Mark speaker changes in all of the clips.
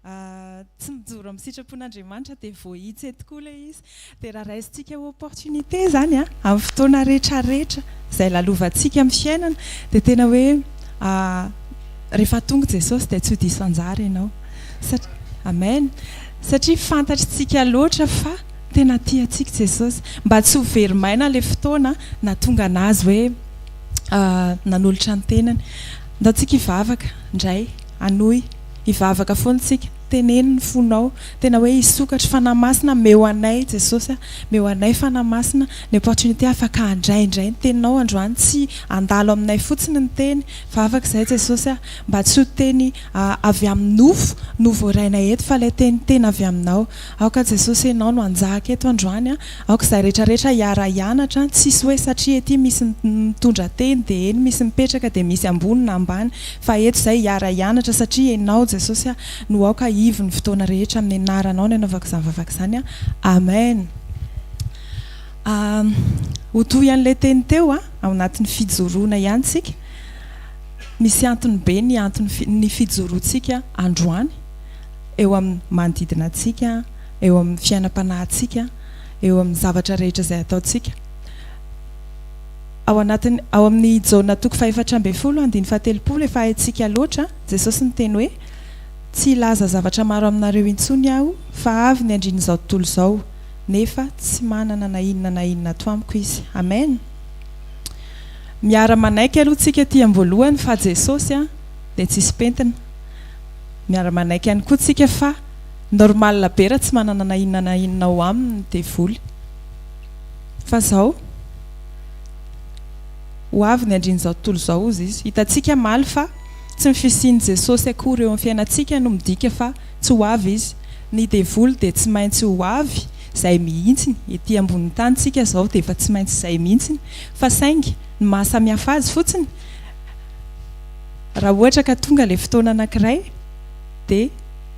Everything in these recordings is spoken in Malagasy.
Speaker 1: tsy mijoro amin'ny sitrapon'Andriamanitra dia voahitsy tokoa ilay izy. Dia raha raisintsika opportunité zany amin'ny fotoana rehetrarehetra izay lalovantsika amin'ny fiainana dia tena hoe rehefa tonga Jesosy dia tsy ho diso anjara ianao. Amen. Satria fantatritsika loatra fa tena tiantsika Jesosy. Mba tsy ho verimaina ilay fotoana na tonga anazy hoe nanolotra ny tenany. Ndaontsika hivavaka indray anohy hivavaka foantsika teneno ny fonao tena hoe hisokatra fanahy masina meo anay Jesosy meo anay fanahy masina ny opportunité afaka andraindray ny teninao androany tsy andalo aminay fotsiny ny teny fa afaka izay Jesosy mba tsy ho teny avy amin'ny nofo oraina eto fa ilay teny tena avy aminao. Aoka Jesosy ianao no anjahaka eto androany aoka izay rehetrarehetra hiara-hianatra tsisy hoe satria ety misy mitondra teny dia eny misy mipetraka dia misy ambony na ambany fa eto izay hiara-hianatra satria ianao Jesosy no aoka ivy ny fotoana rehetra amin'ny anaranao ny anaovaka izany vavaka izany. Amen. Ho toy an'ilay teny teo ao anatin'ny fijoroana ihany tsika. Misy antony be ny antony fijoroantsika androany eo amin'ny manodidina antsika, eo amin'ny fiainam-panahintsika, eo amin'ny zavatra rehetra izay ataontsika. Ao amin'ny jaona toko 4:4 efa haintsika loatra Jesosy niteny hoe tsy ilaza zavatra maro aminareo intsony aho fa avy ny andrin'izao tontolo izao nefa tsy manana na inona ato amiko izy. Amen. Miara-manaiky aloha tsika aty amin'ny voalohany fa Jesosy dia tsisy pentina. Miara-manaiky ihany koa tsika fa normal be raha tsy manana na inona ao aminy dia voly. Fa izao ho avy ny andrin'izao tontolo izao izy hitantsika maly fa tsy mifisiany Jesosy akory eo amin'ny fiainantsika no midika fa tsy ho avy izy. Ny devoly dia tsy maintsy ho avy izay mihitsiny ety ambony tanyntsika izao dia efa tsy maintsy izay mihitsiny fa saingy ny mahasamihafa azy fotsiny raha ohatra ka tonga ilay fotoana anankiray dia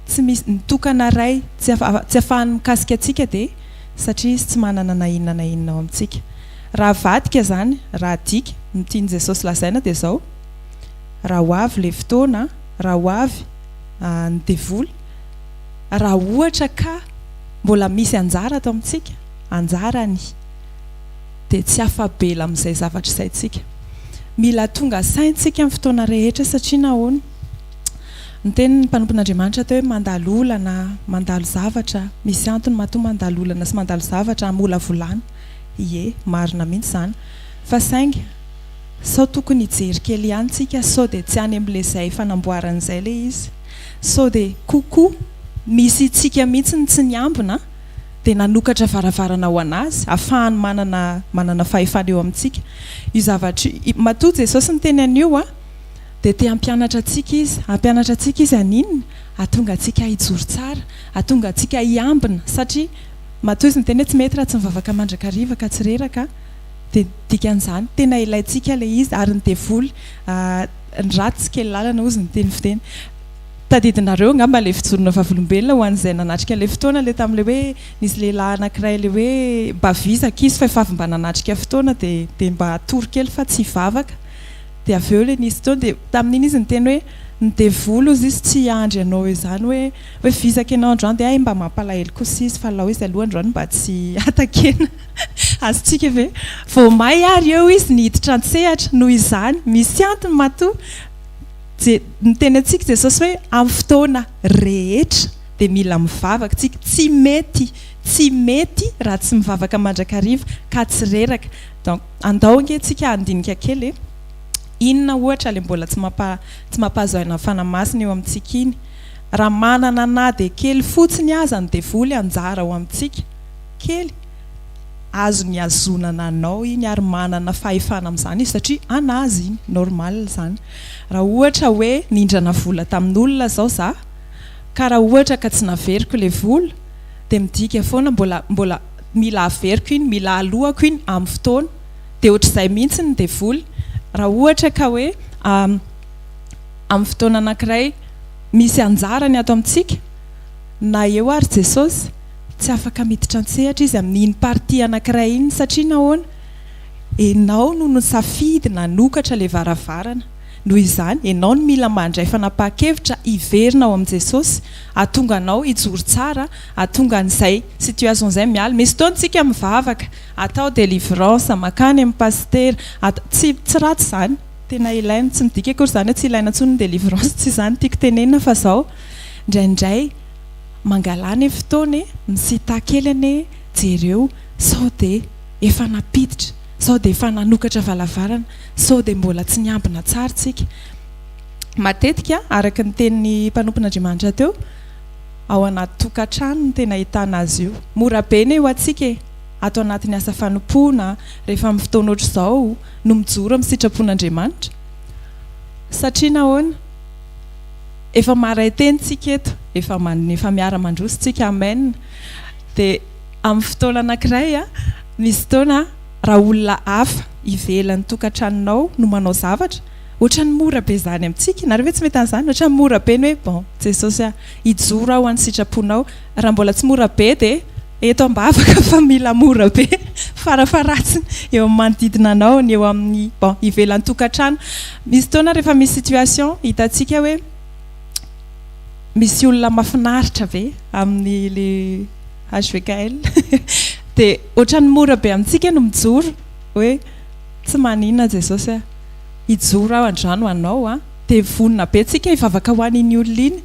Speaker 1: tsy misy nitokana ray tsy ahafahany mikasika antsika dia satria izy tsy manana na inona ao amintsika. Raha vadika zany raha dika nitiany Jesosy lazaina dia izao raha ho avy ilay fotoana raha ho avy ny devoly raha ohatra ka mbola misy anjara atao amintsika anjarany dia tsy afabela amin'izay zavatra izay tsika. Mila tonga saintsika amin'ny fotoana rehetra satria nahoana ny tenin'ny mpanompon'Andriamanitra teo hoe mandalo olana mandalo zavatra misy antony mahatonga mandalo olana sy mandalo zavatra amola volana. Ie marina mihitsy izany fa saingy sao tokony hijery kely ihany tsika sao dia tsy any amin'ilay izay fanamboaran'izay ilay izy sao dia kokoa misy tsika mihitsy tsy niambina dia nanokatra varavarana ho anazy ahafahany manana fahefana eo amintsika. Io zavatra matoa Jesosy ny teny an'io dia te hampianatra antsika izy hampianatra antsika izy aninona ahatonga antsika hijoro tsara ahatonga antsika hiambina satria matoa izy ny teny hoe tsy mety raha tsy mivavaka mandrakariva ka tsy reraka dia dikan'izany tena ilayntsika ilay izy ary ny devoly ny ratsy kely lalana ozy ny teny fiteny. Tadidinareo angamba ilay fijorona vavolombelona ho an'izay nanatrika ilay fotoana ilay tamin'ilay hoe nisy lehilahy anankiray ilay hoe mba vizaka izy fa efa avy mba nanatrika fotoana dia mba tory kely fa tsy hivavaka dia avy eo ilay nisy fotoana dia tamin'iny izy ny teny hoe ny devoly ozy izy tsy andry ianao izany hoe vizaka ianao androany dia mba mampalahelo kosa izy fa lao izy aloha androany mba tsy atakena azotsika ve vao may ary eo izy nihiditra an-tsehatra noho izany misy antony matoa ny teny antsika Jesosy hoe amin'ny fotoana rehetra dia mila mivavaka tsika tsy mety raha tsy mivavaka mandrakariva ka tsy reraka. Donc andao antsika andinika kely inona ohatra ilay mbola tsy mampahazoana fanamasina eo amintsika iny raha manana na dia kely fotsiny aza ny devoly anjara ao amintsika kely azo ny azonana anao iny ary manana fahefana amin'izany izy satria anazy iny normal izany. Raha ohatra hoe nindrana vola tamin'olona zao za ka raha ohatra ka tsy naveriko ilay vola dia midika foana mbola mila averiko iny mila alohako iny amin'ny fotoana dia ohatr'izay mihitsy ny devoly. Raha ohatra ka hoe amin'ny fotoana anankiray misy anjarany ato amintsika na eo ary Jesosy tsy afaka miditra an-tsehatra izy amin'iny party anankiray iny satria nahoana ianao no safidy nanokatra ilay varavarana noho izany ianao no mila mandray fanapahan-kevitra hiverina ao amin'i Jesosy ahatonga anao hijoro tsara ahatonga an'izay situation izay miala misy fotoantsika mivavaka atao délivrance makany amin'ny pasteur tsy ratsy izany tena ilaina tsy midika akory izany hoe tsy ilaina intsony ny délivrance tsy izany tiako tenenina fa izao indraindray mangalany fotoana misita kelany jereo sao dia efa napiditra sao dia efa nanokatra valavarana sao dia mbola tsy niambina tsara tsika matetika araka ny tenin'ny mpanompon'Andriamanitra teo ao anaty tokantrano no tena ahitana azy io mora be ny eo atsika ato anatin'ny asa fanompoana rehefa amin'ny fotoana ohatr'izao no mijoro amin'ny sitrapon'Andriamanitra satria nahoana efa maray tenitsika eto efa miara-mandroso tsika amen dia amin'ny fotoana anankiray misy fotoana raha olona hafa ivelan'ny tokantranonao no manao zavatra ohatrany mora be zany amintsika nareo ve tsy mety an'izany ohatrany mora be ny hoe bon Jesosy hijoro ao any sitraponao raha mbola tsy mora be dia eto ambavaka fa mila mora be farafaratsiny eo amin'ny manodidina anao ny eo amin'ny bon ivelan'ny tokantrano misy fotoana rehefa misy situation hitantsika hoe misy olona mahafinaritra ve amin'ny le HVKL dia ohatrany mora be amintsika no mijoro hoe tsy maninona Jesosy hijoro ao andrano anao dia vonina be tsika hivavaka ho an'iny olona iny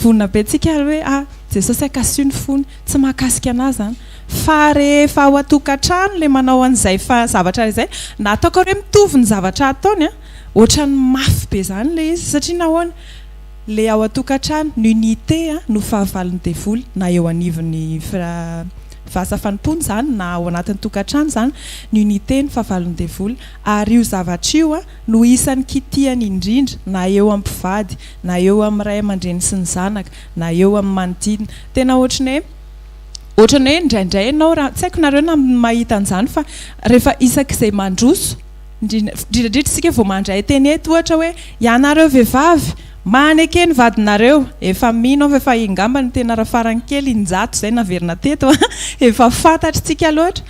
Speaker 1: vonina be tsika hoe Jesosy akasio ny fony tsy mahakasika anazy zany fa rehefa ao atokantrano le manao an'izay fa zavatra izay na ataoko hoe mitovy ny zavatra ataony ohatrany mafy be zany le izy satria nahoana le ao atokantrano ny unité no fahavalon'ny devoly na eo anivon'ny vasa fanompoana zany na ao anatin'ny tokantrano zany ny unité ny fahavalon'ny devoly ary io zavatra io no isan'ny kitihany indrindra na eo amin'ny mpivady na eo amin'ny ray aman-dreny sy ny zanaka na eo amin'ny manodidina tena ohatrany hoe indraindray ianao raha tsy haiko nareo na mahita an'izany fa rehefa isak'izay mandroso indrindrandrindra isika vao mandray teny eto ohatra hoe ianareo vehivavy maneke ny vadinareo efa mino fa efa ingambany tena raha farany kely injato izay naverina teto efa fantatritsika loatra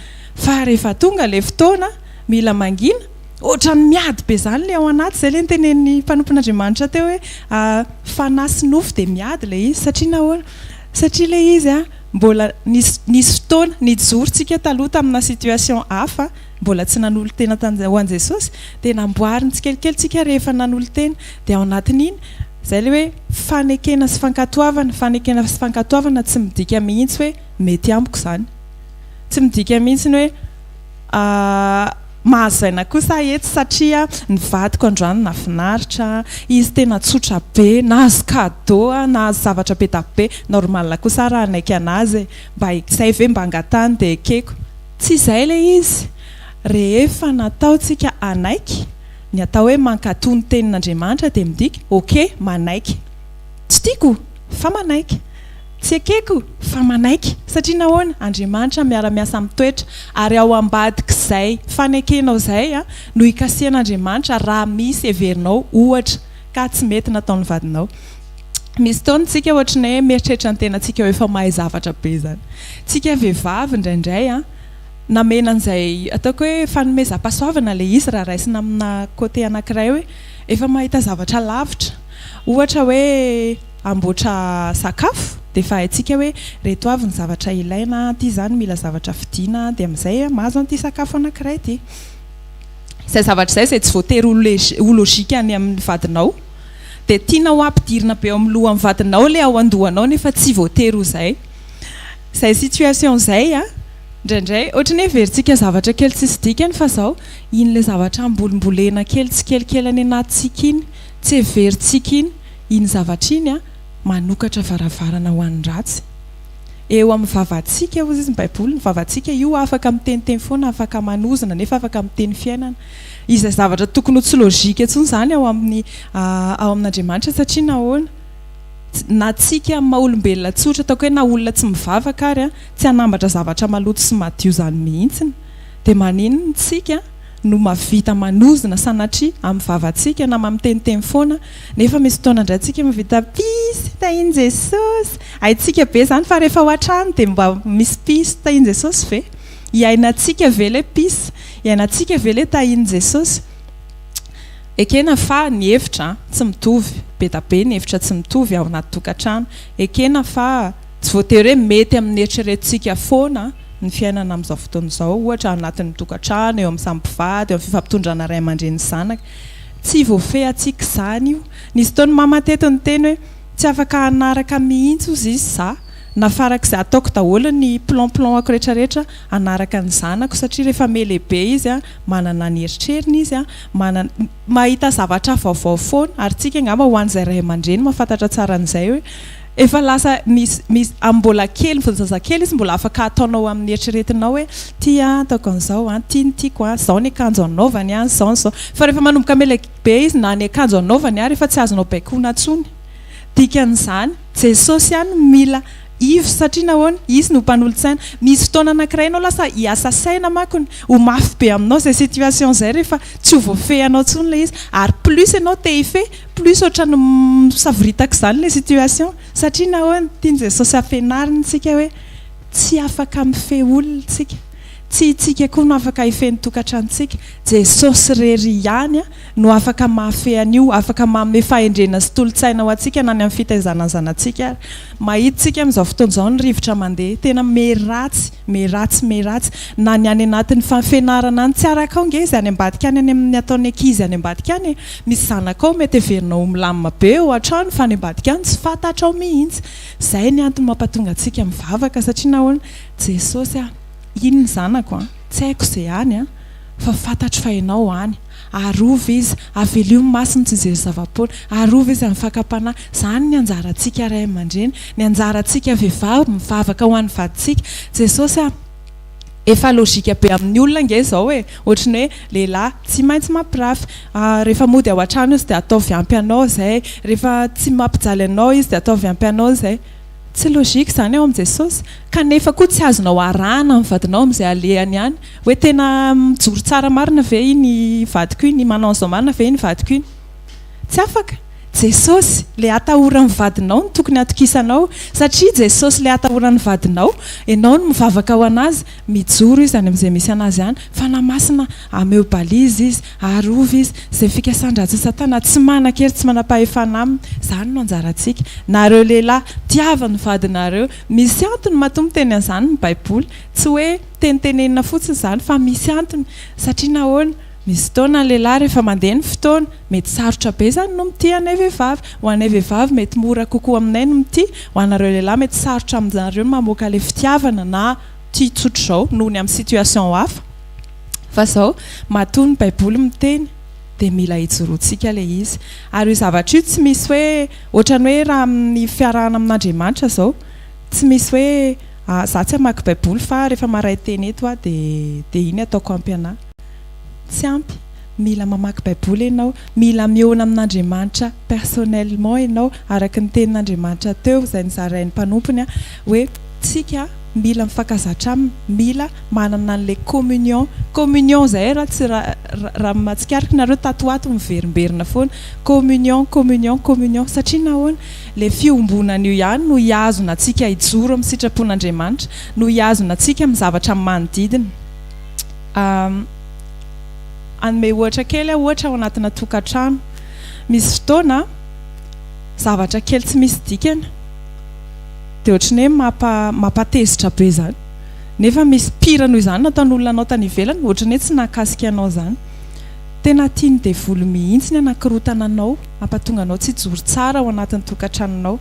Speaker 1: fa rehefa tonga le fotoana mila mangina ohatrany miady be zany le ao anaty izay le nytenen'ny mpanompon'Andriamanitra teo hoe fanasy nofo dia miady le izy satria nahoana satria le izy mbola nisy fotoana nijorontsika taloha tamina situation hafa mbola tsy nanolo tena ho an'i Jesosy dia namboariny tsikelikelytsika rehefa nanolo tena dia ao anatin'iny izay le hoe fanekena sy fankatoavana tsy midika mihitsy hoe mety amiko izany tsy midika mihitsy ny hoe mahazaina kosa eto satria nivadiko androany nafinaritra izy tena tsotra be nahazo cadeau nahazo zavatra be da be normal kosa raha anaiky anazy mba izay ve mba angatany dia ekeko tsy izay le izy rehefa nataotsika anaiky ny atao hoe mankatony tenin'Andriamanitra dia midika ok manaiky tsy tiako fa manaiky tsy ekeko fa manaiky satria nahoana Andriamanitra miara-miasa mitoetra ary ao ambadik'izay fanekenao izay no ikasihan'Andriamanitra raha misy heverinao ohatra ka tsy mety nataon'ny vadinao misy fotoana tsika ohatrany hoe mieritreritra ny tenantsika hoe efa mahay zavatra be zany tsika vehivavy indraindray namena an'izay ataoko hoe fanomezam-pahasoavana le izy raha raisina amina côté anankiray hoe efa mahita zavatra lavitra ohatra hoe amboatra sakafo dia efa haintsika hoe reto avy ny zavatra ilaina ty zany mila zavatra fidiana dia amin'izay mahazo an'ity sakafo anankiray ty izay zavatra izay tsy voatery ho logika any amin'ny vadinao dia tianao ampidirina be ao amin'ny loha amin'ny vadinao le ao andohanao nefa tsy voatery ho izay situation izay indraindray ohatrany hoe verintsika zavatra kely tsisy dikany fa izao iny le zavatra ambolimbolena kely tsy kelikely any anatintsika iny tsy heverintsika iny zavatra iny manokatra varavarana ho an'ny ratsy eo amin'ny vavantsika hozy izy ny baiboly ny vavantsika io afaka miteniteny foana afaka manozana nefa afaka miteny fiainana izay zavatra tokony ho tsy logika intsony zany ao amin'Andriamanitra satria nahoana na tsika maha-olombelona tsotra ataoko hoe na olona tsy mivavaka ary tsy hanambatra zavatra maloto sy madio zany mihitsiny dia maninona tsika no mavita manozana sanatria amin'ny vavantsika na mamiteniteny foana nefa misy fotoana indray tsika mavita pisy tahiny Jesosy haintsika be zany fa rehefa ao an-trano dia mba misy pisy tahiny Jesosy ve iainantsika ve le pisy iainantsika ve le tahiny Jesosy ekena fa ny hevitra tsy mitovy be da be ny hevitra tsy mitovy ao anaty tokantrano ekena fa tsy voatery hoe mety amin'ny eritreretintsika foana ny fiainana amin'izao fotoana izao ohatra anatin'ny tokantrano eo amin'ny sambivady eo amin'ny fifampitondrana ray aman-dreny zanaka tsy voafehy antsika izany io nisy fotoana mamatety ny teny hoe tsy afaka hanaraka mihitsy ozy izy za nafarak'izay ataoko daholo ny plan-planako rehetrarehetra hanaraka ny zanako satria rehefa melehibe izy manana ny eritreriny izy mahita zavatra vaovao foana ary tsika angamba ho an'izay ray aman-dreny mahafantatra tsara an'izay hoe efa lasa misy mbola kely zazakely izy mbola afaka ataonao amin'ny eritreretinao hoe ty ataoko an'izao ty ny tiako zao ny akanjo anaovany zao ny zao fa rehefa manomboka melehibe izy na ny akanjo anaovany rehefa tsy azonao baikoina ntsony dikan'izany Jesosy ihany mila ivo satria nahoana izy no mpanolontsaina misy fotoana anankiray anao lasa hiasa saina makony ho mafy be aminao zay situation zay rehefa tsy ho voafehinao ntsony le izy ary plus ianao te hifehy plus ohatrany misavoritaka izany le situation satria nahoana tiany Jesosy ampianariny tsika hoe tsy afaka mifehy olona tsika tsy itsika koa no afaka hifehy ny tokantranontsika Jesosy rery ihany no afaka mahafehy an'io afaka manome fahendrena sy tolotsaina ho antsika na ny amin'ny fitaizana zanantsika mahita tsika amin'izao fotoana izao ny rivotra mandeha tena meratsy na ny any anatin'ny fampianarana any tsy araka ao nge izy any ambadika any amin'ny ataony ankizy any ambadika any misy zanaka ao mety heverinao milamina be ao an-trano fa any ambadika any tsy fantatra ao mihitsy izay ny antony mampatonga antsika mivavaka satria nahoana Jesosy iny ny zanako tsy haiko izay any fa fantatro fa ianao any arova izy avelio masiny tsy jery zava-poana arova izy amin'ny fakapanahy izany ny anjarantsika ray aman-dreny ny anjarantsika vehivavy mivavaka ho an'ny vadintsika Jesosy efa logika be amin'ny olona nge izao hoe ohatrany hoe lehilahy tsy maintsy mampirafy rehefa mody ao an-trano izy dia atao viampy anao izay rehefa tsy mampijaly anao izy dia atao viampy anao izay tsy logika izany ao amin'i Jesosy kanefa koa tsy azonao arahana amin'ny vadinao amin'izay alehany ihany hoe tena mijoro tsara marina ve iny vadiko iny manao an'izao marina ve iny vadiko iny tsy afaka Jesosy le atahoran'ny vadinao no tokony atokisanao satria Jesosy le atahoran'ny vadinao ianao no mivavaka ho anazy mijoro izy any amin'izay misy anazy ihany fa namasina ameo balizy izy arova izy izay fikasandra-tsy satana tsy manan-kery tsy manam-pahefana aminy izany no anjarantsika nareo lehilahy tiavan'ny vadinareo misy antony mahatonga teny an'izany ny baiboly tsy hoe tenitenenina fotsiny izany fa misy antony satria nahoana misy fotoana ny lehilahy rehefa mandeha ny fotoana mety sarotra be izany no mity anay vehivavy ho anay vehivavy mety mora kokoa aminay no mity ho anareo lehilahy mety sarotra amin'izareo mamoaka le fitiavana na tia tsotro izao noho ny amin'ny situation hafa fa izao matoa ny baiboly miteny dia mila hijoroantsika le izy ary io zavatra io tsy misy hoe ohatrany hoe raha amin'ny fiarahana amin'Andriamanitra izao tsy misy hoe za tsy hamaky baiboly fa rehefa maray teny eto dia iny ataoko ampy anahy tsy ampy mila mamaky baiboly ianao mila mihaona amin'Andriamanitra personnellement ianao araka ny tenin'Andriamanitra teo izay nizarain'ny mpanompony hoe tsika mila mifankazatra aminy mila manana an'ilay communion izay raha tsy raha mahatsikarika nareo tatoato miverimberina foana communion satria nahoana le fiombonana io ihany no hiazona antsika hijoro amin'ny sitrapon'Andriamanitra no hiazona antsika amin'ny zavatra manodidina anome ohatra kely ohatra ao anatina tokantrano misy fotoana zavatra kely tsy misy dikany dia ohatrany hoe mampatezitra be izany nefa misy pira noho izany nataon'olona anao tany ivelany ohatrany hoe tsy nakasika anao izany tena tiany devoly mihitsy ny anankirotana anao ampatonga anao tsy hijoro tsara ao anatin'ny tokantranonao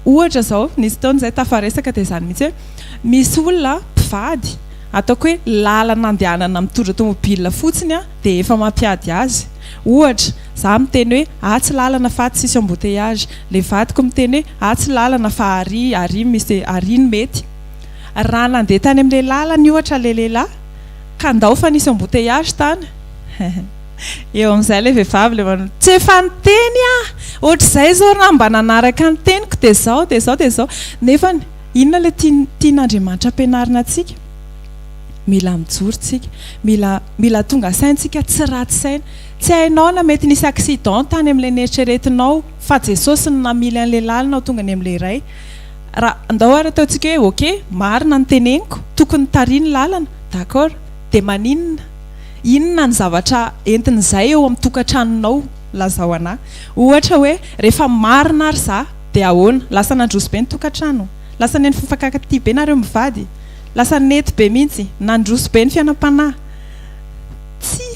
Speaker 1: ohatra izao nisy fotoana izay tafaresaka dia izany mihitsy hoe misy olona mpivady ataoko hoe lalana andehanana mitondra tomobila fotsiny dia efa mampiady azy ohatra za miteny hoe tsy lalana fa tsy sisy embouteillage le vadiko miteny hoe tsy lalana fa ary misy ary ny mety raha nandeha tany amin'ilay lalana ohatra le lehilahy ka ndao fa nisy embouteillage tany eo amin'izay le vehivavy le manao tsy efa niteny ohatr'izay zao raha mba nanaraka ny teniko dia zao nefa inona le tian'Andriamanitra ampianarina antsika mila mijorotsika mila tonga saintsika tsy ratsy saina tsy hainao na mety nisy accident tany amin'ilay neritreretinao fa Jesosy no namily an'ilay lalana tonga ny amin'ilay iray raha andao ary ataontsika hoe ok marina ny teneniko tokony tariany lalana d'accord dia maninona inona ny zavatra entin'izay eo amin'ny tokantranonao lazao anahy ohatra hoe rehefa marina ary za dia ahoana lasa nandroso be ny tokantrano lasa neny fifakaty be nareo mivady lasa nety be mihitsy nandroso be ny fiainam-panahy tsy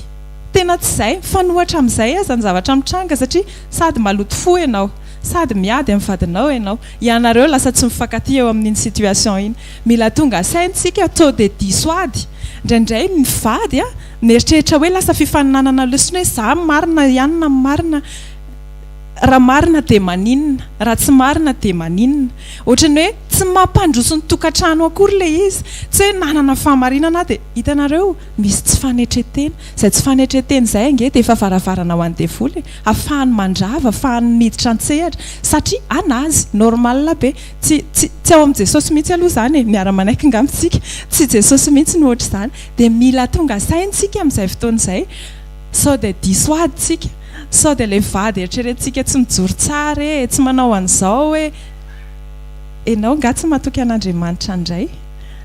Speaker 1: tena tsy izay fanohatra amin'izay aza ny zavatra mitranga satria sady maloto fo ianao sady miady amin'ny vadinao ianao ianareo lasa tsy mifankaty eo amin'iny situation iny mila tonga saintsika to dia disoady indraindray mivady a mieritreritra hoe lasa fifaninanana lesona hoe za marina ihany na marina raha marina dia maninona raha tsy marina dia maninona ohatrany hoe tsy mampandroso ny tokantrano akory le izy tsy hoe nanana fahamarinana dia hitanareo misy tsy fanetretena izay tsy fanetretena izay ange dia efa varavarana ho andevoly ahafahany mandrava ahafahany miditra an-tsehatra satria anazy normalna be tsy ao amin'i jesosy mihitsy aloha izany e miara-manaiky ngamitsika tsy jesosy mihitsy no ohatra izany dia mila tonga saintsika amin'izay fotoana izay sao dia disoaditsika sao dia ilay vady eritreretintsika tsy mijoro tsara e tsy manao an'izao hoe ianao nga tsy mahatoky an'Andriamanitra indray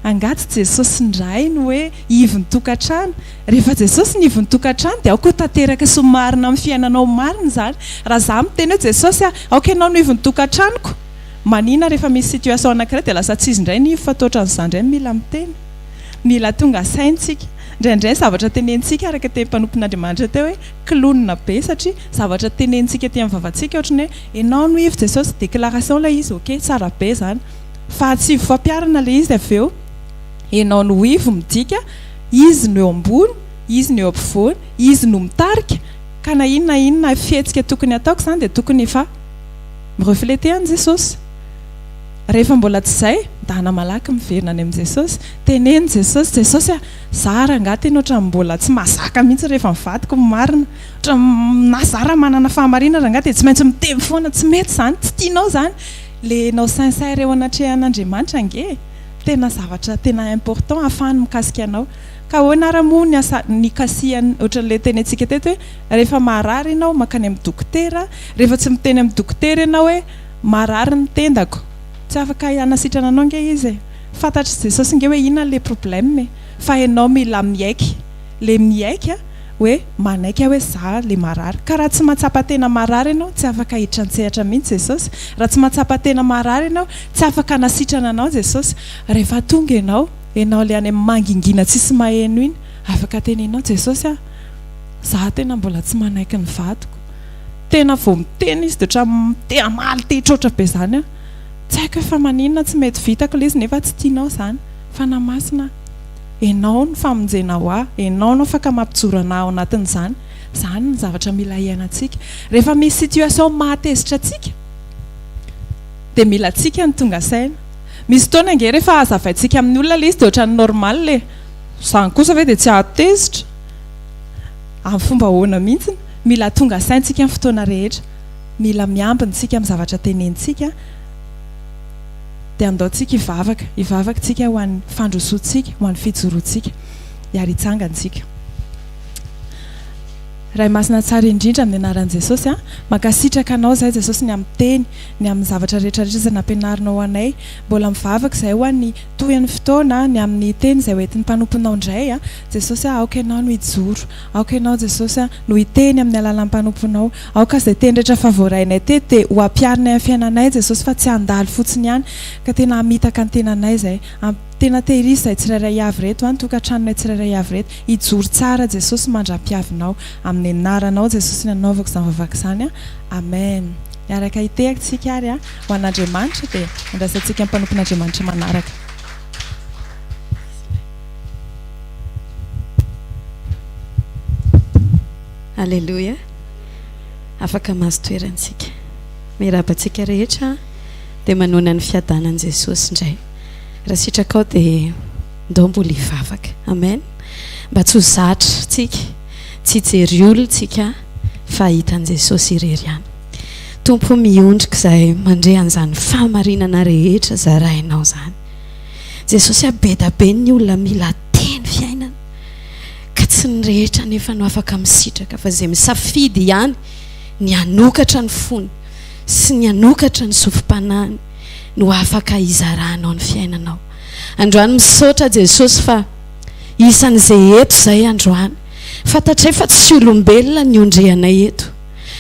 Speaker 1: angaty jesosy indray no hoe ivy ny tokantrano rehefa jesosy ny ivy ny tokantrano dia aoko tanteraka sy marina amin'ny fiainanao marina izany raha za miteny hoe jesosy aoka ianao no ivy ny tokantranoko manina rehefa misy situation anankiray dia lasa tsy izy indray ny ivy fa toatra an'izany indray mila miteny mila tonga saintsika indraindray zavatra tenentsika araka teny mpanompon'Andriamanitra teo hoe kilonina be satria zavatra tenentsika ty amin'ny vavantsika ohatrany hoe ianao no ivy jesosy déclaration ilay izy ok tsara be izany fa tsy fampiarana ilay izy avy eo ianao no ivy midika izy no eo ambony izy no eo ampovoany izy no mitarika ka na inona fihetsika tokony ataoko izany dia tokony efa mireflete an' jesosy rehefa mbola tsy izay dana malaky miverina any amin'i jesosy teneny jesosy zara angaty eny ohatra mbola tsy mahazaka mihitsy rehefa mivadiko marina ohatra na zara manana fahamarinana raha angaty dia tsy maintsy mitemy foana tsy mety izany tsy tianao izany le nao sincère eo anatrehan'Andriamanitra ange tena zavatra tena important ahafahany mikasika anao ka hoana raha moa ny kasiany ohatran'ilay tenentsika teto hoe rehefa marary ianao makany amin'ny dokotera rehefa tsy miteny amin'ny dokotera ianao hoe marary ny tendako tsy afaka hanasitrana anao nge izy fantatry jesosy nge hoe inona le problème fa ianao mila miaiky le miaiky hoe manaiky hoe za le marary ka raha tsy mahatsapa tena marary ianao tsy afaka hiditra an-tsehatra mihitsy jesosy raha tsy mahatsapa tena marary ianao tsy afaka hanasitrana anao jesosy rehefa tonga ianao le any amin'ny mangingina tsisy maheno iny afaka tenenao jesosy za tena mbola tsy manaiky ny vadiko tena vao miteny izy dia te amaly tehitroatra be izany tsy haiko efa maninona tsy mety vitako ilay izy nefa tsy tianao izany fa namasina ianao no famonjenao ianao no afaka mampijorana ao anatin'izany izany ny zavatra mila iainantsika rehefa misy situation mahatezitra atsika dia mila tsika ny tonga saina misy fotoana nge rehefa azavaintsika amin'ny olona le izy dia ohatran'ny normal le izany kosa ve dia tsy ahatezitra amin'ny fomba ahoana mihitsy mila tonga saintsika amin'ny fotoana rehetra mila miambintsika amin'ny zavatra tenentsika dia andaontsika hivavaka tsika ho an'ny fandrosoantsika ho an'ny fijoroantsika hiary hitsangantsika raha masina tsara indrindra amin'ny anaran'i jesosy makasitraka anao zay jesosy ny amin'ny teny ny amin'ny zavatra rehetrarehetra izay nampianarinao anay mbola mivavaka izay ho an'ny tohan'ny fotoana ny amin'ny teny izay hoentin'ny mpanomponao indray jesosy aoka ianao no hijoro aoka ianao jesosy no hiteny amin'ny alalan'ny mpanomponao aoka izay teny rehetra favorainay teto dia ho ampiarinay amin'ny fiainanay jesosy fa tsy handalo fotsiny ihany ka tena hamitaka ny tenanay izay tena tehirisy izay tsirairay avy reto tokantranonay tsirairay avy reto hijoro tsara jesosy mandra-piavinao amin'ny anaranao jesosy ny anaovako izany vavaka izany amen miaraka hitehaka tsika ary ho an'Andriamanitra dia andrasantsika amin'ny mpanompon'Andriamanitra manaraka
Speaker 2: Alleluia afaka mahazo toerantsika mirabantsika rehetra dia manona ny fiadanan'i jesosy indray raha sitraka ao dia ndao mbola hivavaka amen mba tsy ho zatra tsika tsy hijery olona tsika fa hitan'i jesosy irery ihany tompo miondrika izay mandre an'izany fahamarinana rehetra zarainao izany jesosy abeda be ny olona mila teny fiainana ka tsy ny rehetra nefa no afaka misitraka fa izay misafidy ihany ny anokatra ny fony sy ny anokatra ny sofim-panahiny no afaka hizaranao ny fiainanao androany misaotra jesosy fa isan'izay eto izay androany fantatray fa tsy olombelona ny ondreanay eto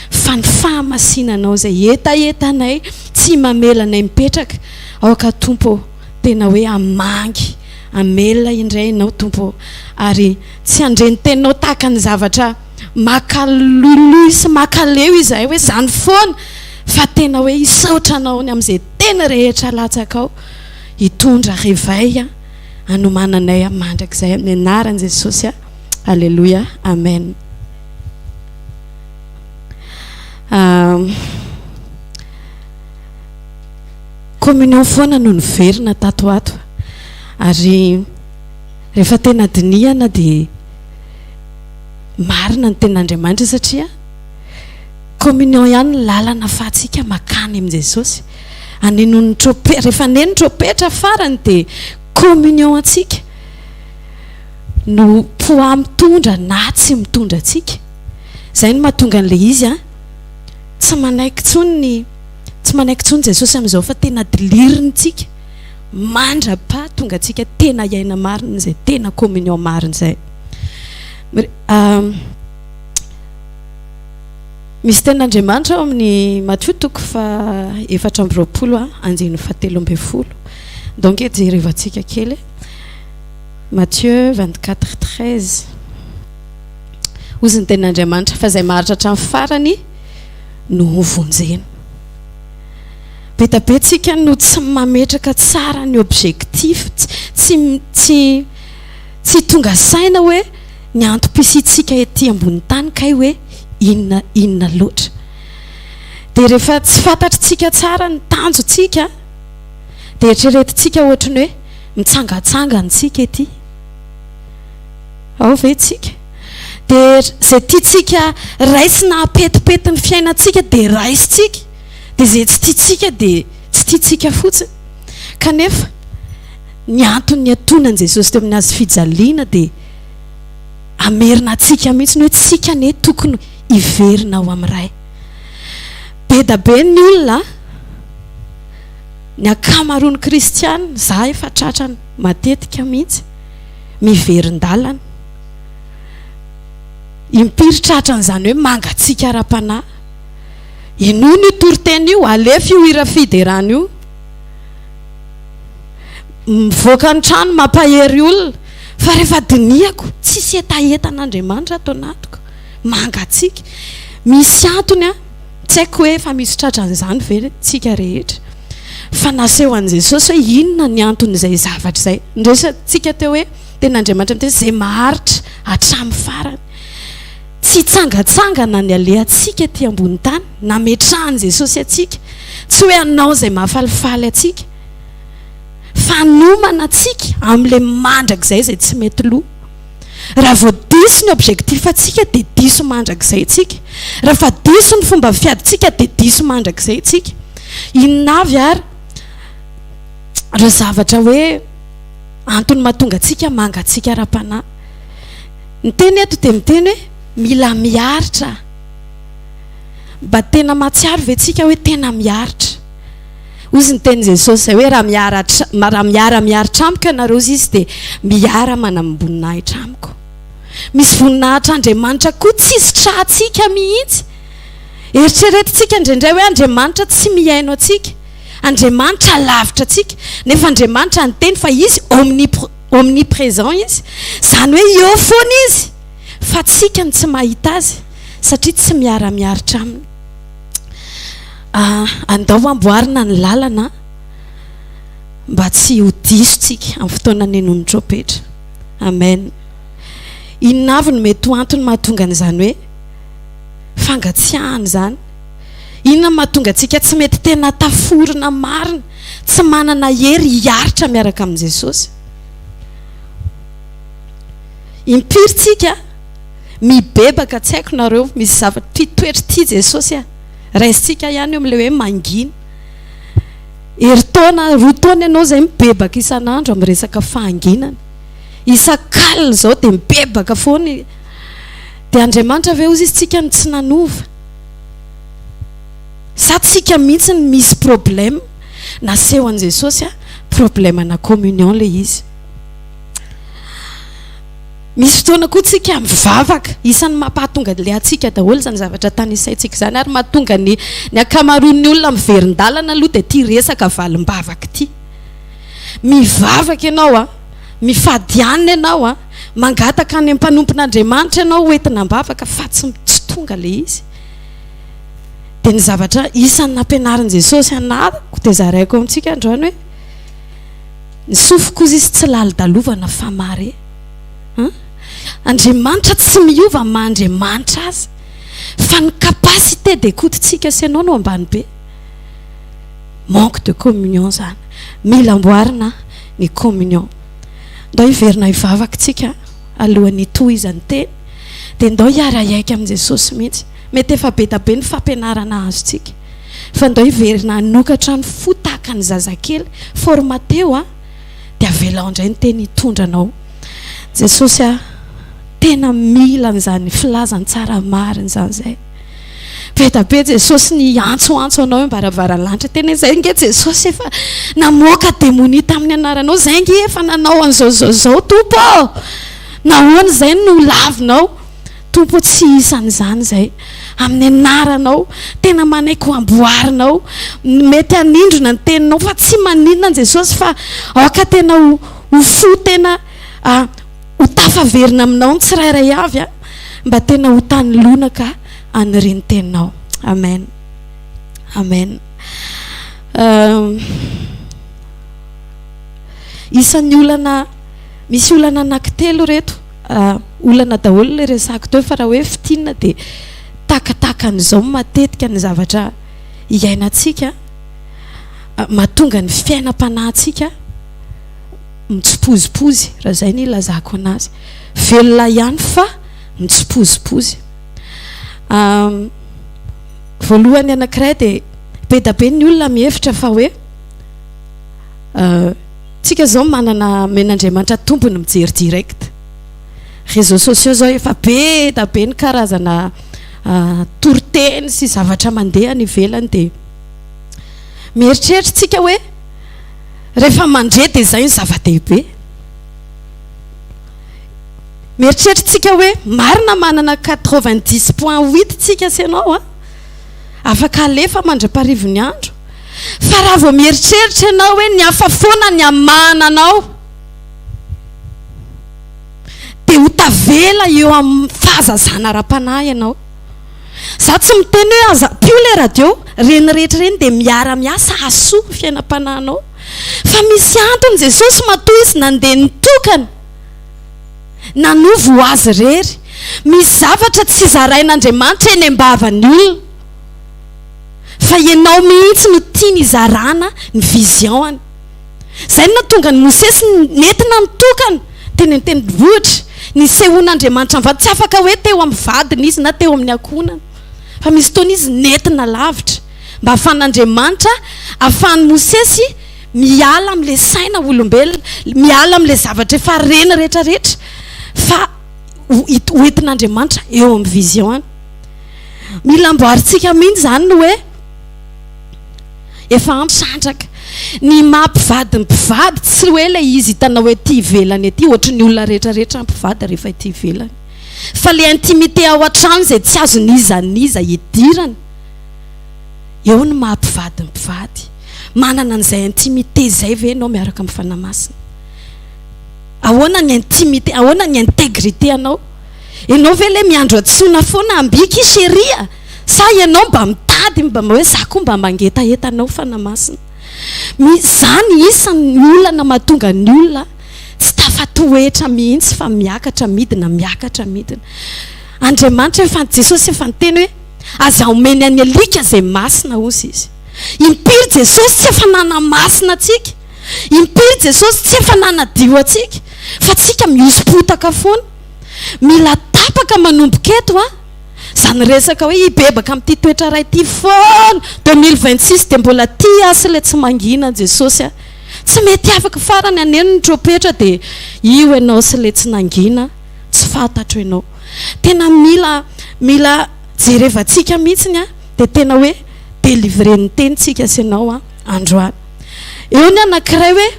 Speaker 2: fa ny fahamasinanao zay etaetanay tsy mamelanay mipetraka aoka tompo tena hoe amangy amelona indray ianao tompo ary tsy andreny tenao tahaka ny zavatra makaloloy sy makaleo izahay hoe zany foana fa tena hoe isaotranao ny amin'izay tena rehetra latsakao hitondra réveil anomananay amandrakizay amin'ny anaran'i Jesosy. Alléluia, amen. Communion foana no niverina tato ato ary rehefa tena dinihana dia marina ny ten'Andriamanitra satria communion ihany ny lalana fahatsika makany amin'i Jesosy. Anenony tropetra, rehefa neny tropetra farany dia communion atsika no poa mitondra na tsy mitondra atsika. Zay no mahatonga an'ilay izy tsy manaiky intsony Jesosy amin'izao fa tena diliriny tsika mandra-pa tonga atsika tena iaina marina zay tena communion marina zay. Misy ten'Andriamanitra ao amin'ny Matthieu 4:7-20 donc jerevantsika kely Matthieu 24:13 ozy ny ten'Andriamanitra fa zay maharitra hatramin'ny farany no vonjena. Betabetsika no tsy mametraka tsara ny objectif tsy tonga saina hoe ny antom-pisitsika ety ambony tany kay hoe inona loatra dia rehefa tsy fantatritsika tsara ny tanjotsika dia eritreretintsika ohatrany hoe mitsangatsangantsika ety ao ve tsika dia zay tiatsika raisina apetipety ny fiainantsika dia raisitsika dia zay tsy tiatsika dia tsy tiatsika fotsiny kanefa ny antony atonan'i Jesosy teo amin'ny azy fijaliana dia amerina atsika mihitsy hoe tsika ne tokony hiverina ao amin'ray. Be da be ny olona ny akamaroany kristiana za efa tratrany matetika mihitsy miverin-dalana impiry tratran'izany hoe mangatsika ara-panahy inony io toriteny io alefa io hira fiderana io mivoaka ny trano mampahery olona fa rehefa dinihako tsisy etaetan'Andriamanitra ato anatiko mangatsika misy antony tsy haiko hoe efa misy tratran'izany ve tsika rehetra fa naseho an'i Jesosy hoe inona ny anton'izay zavatra izay ndraisantsika teo hoe ten'Andriamanitra am'teny zay maharitra hatramin'ny farany tsy tsangatsangana ny alehantsika ety ambony tany nametrahan'i Jesosy atsika tsy hoe anao zay mahafalifaly atsika fa nomana atsika amin'ilay mandrakizay zay tsy mety loha. Raha vao diso ny objectif atsika dia diso mandrakizay tsika, raha fa diso ny fomba fiaditsika dia diso mandrakizay tsika. Inona avy ary ireo zavatra hoe antony mahatonga atsika mangatsika ara-panahy. Ny teny eto dia miteny hoe mila miaritra mba tena matsiaro ve tsika hoe tena miaritra. Ozy ny teny Jesosy zay hoe raha miara miaritra amiko ianareo izy dia miara manam-boninahitra amiko. Misy voninahitra Andriamanitra koa tsisy trahatsika mihitsy. Eritreretintsika indraindray hoe Andriamanitra tsy miaino atsika, Andriamanitra lavitra atsika, nefa Andriamanitra ny teny fa izy omniprésent izy, zany hoe eo foana izy fa tsika ny tsy mahita azy satria tsy miara miaritra aminy. Andao amboarina ny lalana mba tsy ho disotsika amin'ny fotoana nenon'ny tropetra. Amen. Inona avy no mety ho antony mahatonga an'izany hoe fangatsiahana zany? Inona mahatonga antsika tsy mety tena taforina marina, tsy manana hery hiaritra miaraka amin'i Jesosy? Impiritsika mibebaka, tsy haiko nareo misy zavatra toetra tia Jesosy raisitsika ihany eo amin'ilay hoe mangina. Heritaona roa taona ianao zay mibebaka isan'andro amin'ny resaka fahanginana, isan-kalina zao dia mibebaka foana. Dia Andriamanitra ve ozy izy tsika ny tsy nanova? Sa tsika mihitsy ny misy problème? Naseho an'i Jesosy problème na communion le izy. misy fotoana koa tsika mivavaka isan'ny mampahatonga le atsika daholo zany zavatra tany isaitsika zany ary mahatonga ny akamaroan'ny olona miverin-dalana aloha dia tia resaka valim-bavaka ty mivavaka ianao a mifadianina ianao a mangataka any mpanompon'Andriamanitra ianao hoentina mbavaka fa tsy tonga le izy dia ny zavatra isan'ny nampianarin' Jesosy anarako dia zaraiko amintsika androany hoe ny sofiko izy izy tsy lali-dalovana fa mare Andriamanitra tsy miova ma-Andriamanitra azy fa ny capacité d'écoutetsika sy ianao no ambany be manque de communion zany mila amboarina ny communion ndao hiverina hivavaka tsika alohan'ny tohizany teny dia ndao hiara-iaika amin'i Jesosy mihitsy mety efa be da be ny fampianarana azo tsika fa ndao hiverina hanokatra ny fo tahaka ny zazakely formateo a dia avelao indray ny teny hitondranao Jesosy a tena mila n'izany filazany tsara mariny zany zay be da be Jesosy ny antsoantso anao hoe baravaranlanitra tena zay nge Jesosy efa namoaka demonia tamin'ny anaranao zay nge efa nanao an'izao tompo nahoana zay no lavinao tompo tsy isan'izany zay amin'ny anaranao tena manaiky amboarinao mety hanindrona ny teninao fa tsy maninona Jesosy fa aoka tena ho fo tena ho tafaverina aminao ny tsirairay avy a mba tena ho tany lonaka anyriny teninao amen amen isan'ny olana misy olana anankitelo reto olana daholo le resako teo fa raha hoe fitinina dia takatakan'izao matetika ny zavatra iainantsika mahatonga ny fiainam-panahintsika mitsipozipozy raha zay ny ilazako anazy velona ihany fa mitsipozipozy voalohany anankiray dia be da be ny olona mihevitra fa hoe tsika zao manana men'Andriamanitra tompony mijery direct réseaux sociaux zao efa be da be ny karazana toroteny sy zavatra mandeha ny ivelany dia mieritreritra tsika hoe rehefa mandre dia zay ny zava-dehibe mieritreritra tsika hoe marina manana 90.8 tsika sy ianao a afaka alefa mandra-parivon'ny andro fa raha vao mieritreritra ianao hoe ny hafa foana ny amananao dia ho tavela eo amin'ny fahazazana ra-panahy ianao za tsy miteny hoe aza-pio le radio reny rehetra reny dia miara-miasa asoa fiainam-panahinao fa misy antony Jesosy matoa izy nandeha nitokana nanovo azy rery misy zavatra tsy zarain'Andriamanitra eny ambavany olona fa ianao mihitsy no tiany izarana ny vision-any zay no tonga ny Mosesy nentina nitokana teny vohitra ny sehon'Andriamanitra mivady tsy afaka hoe teo amin'ny vadiny izy na teo amin'ny ankonany fa misy fotoana izy nentina lavitra mba ahafahan'Andriamanitra ahafahany Mosesy miala amin'le saina olombelona miala amin'le zavatra efa reny rehetrarehetra fa hoentin'Andriamanitra eo amin'ny vision any mila amboarintsika mihitsy zany no hoe efa ampisandraka ny mampivady ny mpivady tsy hoe le izy hitanao hoe ty ivelany ety ohatra ny olona rehetrarehetra mpivady rehefa ety ivelany fa le intimité ao an-trano zay tsy azo nizaniza hidirany eo ny mampivady ny mpivady manana an'izay intimité zay ve anao miaraka amin'ny fanamasina ahoana ny intimité ahoana ny intégrité anao ianao ve le miandro atsona foana ambika chéria sa ianao mba mitady mba hoe za koa mba mangetaetanao fanamasina zany isan'ny olana mahatonga ny olona tsy tafatoetra mihitsy fa miakatra midina Andriamanitra efa Jesosy efa niteny hoe aza omeny any alika zay masina ozy izy impiry Jesosy tsy efa nana masina atsika impiry Jesosy tsy efa nana dio atsika fa tsika miosipotaka foana mila tapaka manomboka eto a zany resaka hoe hibebaka amin'ity toetra ray ity foana 2026 dia mbola ty asy le tsy mangina Jesosy a tsy mety afaka farany aneno ny tropetra dia io ianao sy le tsy nangina tsy fantatro ianao tena mila jerevantsika mihitsiny a dia tena hoe délivre ny tenitsika sy ianao a androany eo ny anankiray hoe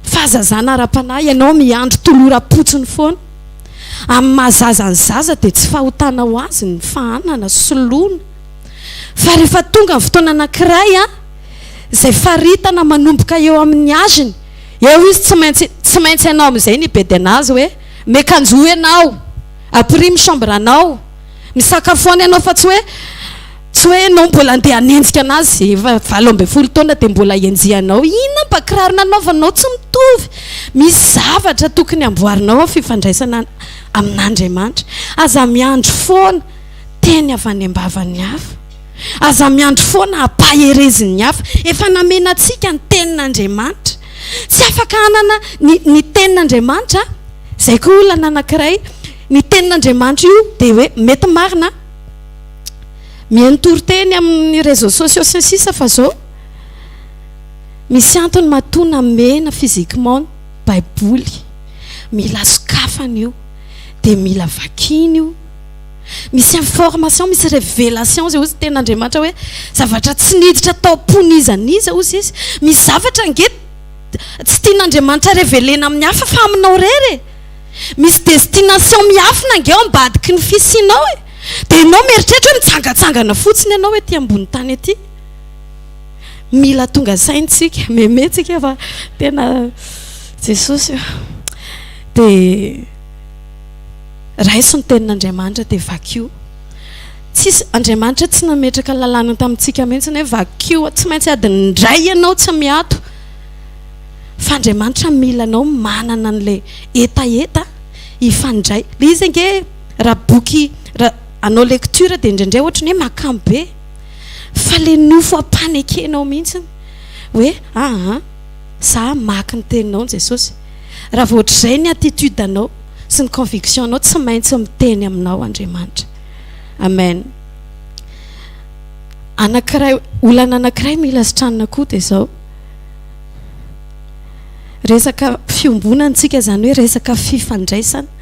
Speaker 2: fahazazana ara-panahy ianao miandro tolora-potsiny foana amin'ny mahazazany zaza dia tsy fahotana ho azy ny fahanana soloana fa rehefa tonga ny fotoana anankiray a izay faritana manomboka eo amin'ny aziny eo izy tsy maintsy ianao amin'izay ny bedy anazy hoe mekanjo ianao apris michambre anao misakafoana ianao fa tsy hoe anao mbola andeha hanenjika anazy 20 taona dia mbola enjianao inona mba kiraro nanaovanao tsy mitovy misy zavatra tokony amboarinao ao fifandraisana amin'Andriamanitra aza miandro foana teny avy any ambavany hafa aza miandro foana ampahereziny hafa efa namenatsika ny tenin'Andriamanitra tsy afaka hanana ny tenin'Andriamanitra izay koa olana anankiray ny tenin'Andriamanitra io dia hoe mety marina miantory teny amin'ny réseaux sociaux sy ny sisa fa zao misy antony matona mena physiquement baiboly mila sokafana io dia mila vakina io misy information misy révélation zay ozy tenin'Andriamanitra hoe zavatra tsy niditra tao ponizaniza ozy izy misy zavatra nge tsy tian'Andriamanitra révélena amin'ny hafa fa aminao rery misy destination miafina nge ao ambadiky ny fisinao dia ianao mieritrehitra hoe mitsangatsangana fotsiny ianao hoe ty ambony tany aty mila tonga saintsika memetsika fa tena Jesosy dia raiso ny tenin'Andriamanitra dia vakio tsisy Andriamanitra tsy nametraka lalàna tamintsika mihitsiny hoe vakio tsy maintsy adiny ndray ianao tsy miato fa Andriamanitra mila anao manana an'ilay etaeta ifandray le izy nge raha boky anao lecture dia indraindray ohatra ny hoe makamo be fa le nofo ampanekenao mihitsiny hoe za maky ny teninao Jesosy raha vao ohatr'izay ny attitude anao sy ny conviction anao tsy maintsy miteny aminao Andriamanitra amen anankiray olana anankiray mila sitranina koa dia zao resaka fiombonantsika zany hoe resaka fifandraisana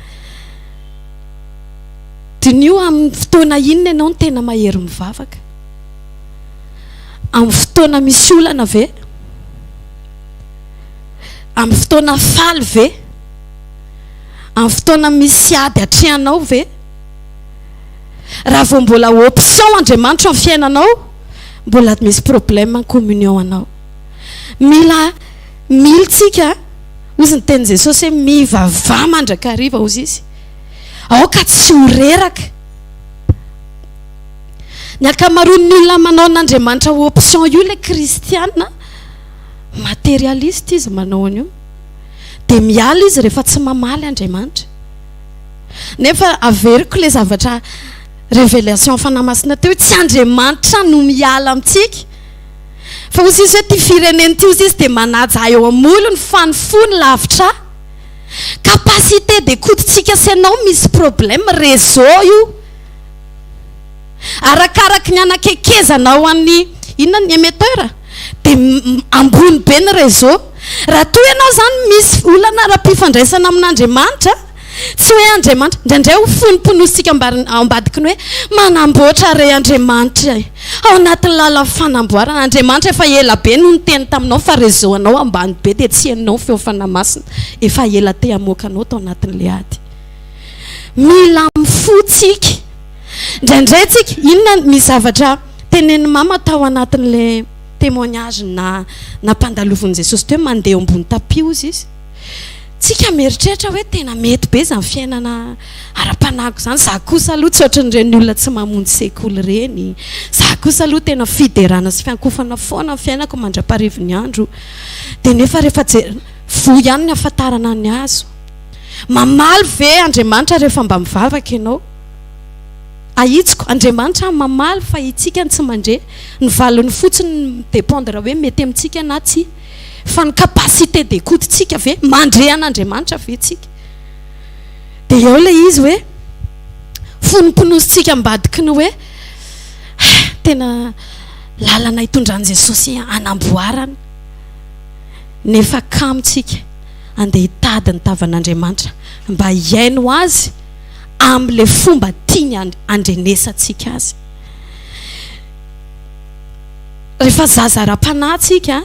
Speaker 2: dinio amin'ny fotoana inona ianao ny tena mahery mivavaka amin'ny fotoana misy olana ve amin'ny fotoana faly ve amin'ny fotoana misy ady atrehanao ve raha vao mbola option Andriamanitra amin'ny fiainanao mbola misy problème en communion anao mila militsika ozy ny teny Jesosy hoe mivavah mandrakariva ozy izy aoka tsy horeraka ny akamaroan'ny olona manao n'Andriamanitra option io le kristiana matérialiste izy manao an'io dia miala izy rehefa tsy mamaly Andriamanitra nefa averiko le zavatra révélation fanamasina teo tsy Andriamanitra no miala amintsika fa ozy izy hoe ty fireneny ty ozy izy dia manaja eo amin'olo ny fanofony lavitra capacité d'écoutetsika sy anao misy problème réseau io arakaraky ny anakekezanao an'ny inona ny émetteur dia ambony be ny réseau raha toy ianao zany misy olana raha mpifandraisana amin'Andriamanitra tsy hoe Andriamanitra indraindray ho fonimponosika ambadiky ny hoe manamboatra re Andriamanitra ao anatin'ny lala fanamboarana Andriamanitra efa ela be no niteny taminao fa réseau anao ambany be dia tsy hainao feo fanamasina efa ela te hamoakanao tao anatin'le ady mila mifotsika indraindray tsika inona misy zavatra teneny mama tao anatin'le témoignage na mpandalovon'i Jesosy teo mandeha ambony tapis ozy izy tsika mieritreritra hoe tena mety be zany fiainana ara-panako zany za kosa aloha tsy ohatran'ireny olona tsy mamonjy sekoly reny za kosa aloha tena fiderana sy fiankofana foana ny fiainako mandra-parivony andro dia nefa rehefa vo ihany ny ahafantarana ny azo mamaly ve Andriamanitra rehefa mba mivavaka ianao ahitsiko Andriamanitra mamaly fa itsika ny tsy mandre ny valony fotsiny dépendre hoe mety amintsika na tsy fa ny capacité d'écoutetsika ve mandre an'Andriamanitra ve tsika dia eo le izy hoe fonimponositsika ambadiky ny hoe tena lalana hitondran'i Jesosy anamboarana nefa kamitsika andeha hitady ny tavan'Andriamanitra mba hiaino azy amin'le fomba tiany andrenesantsika azy rehefa zaza ra-panahtsika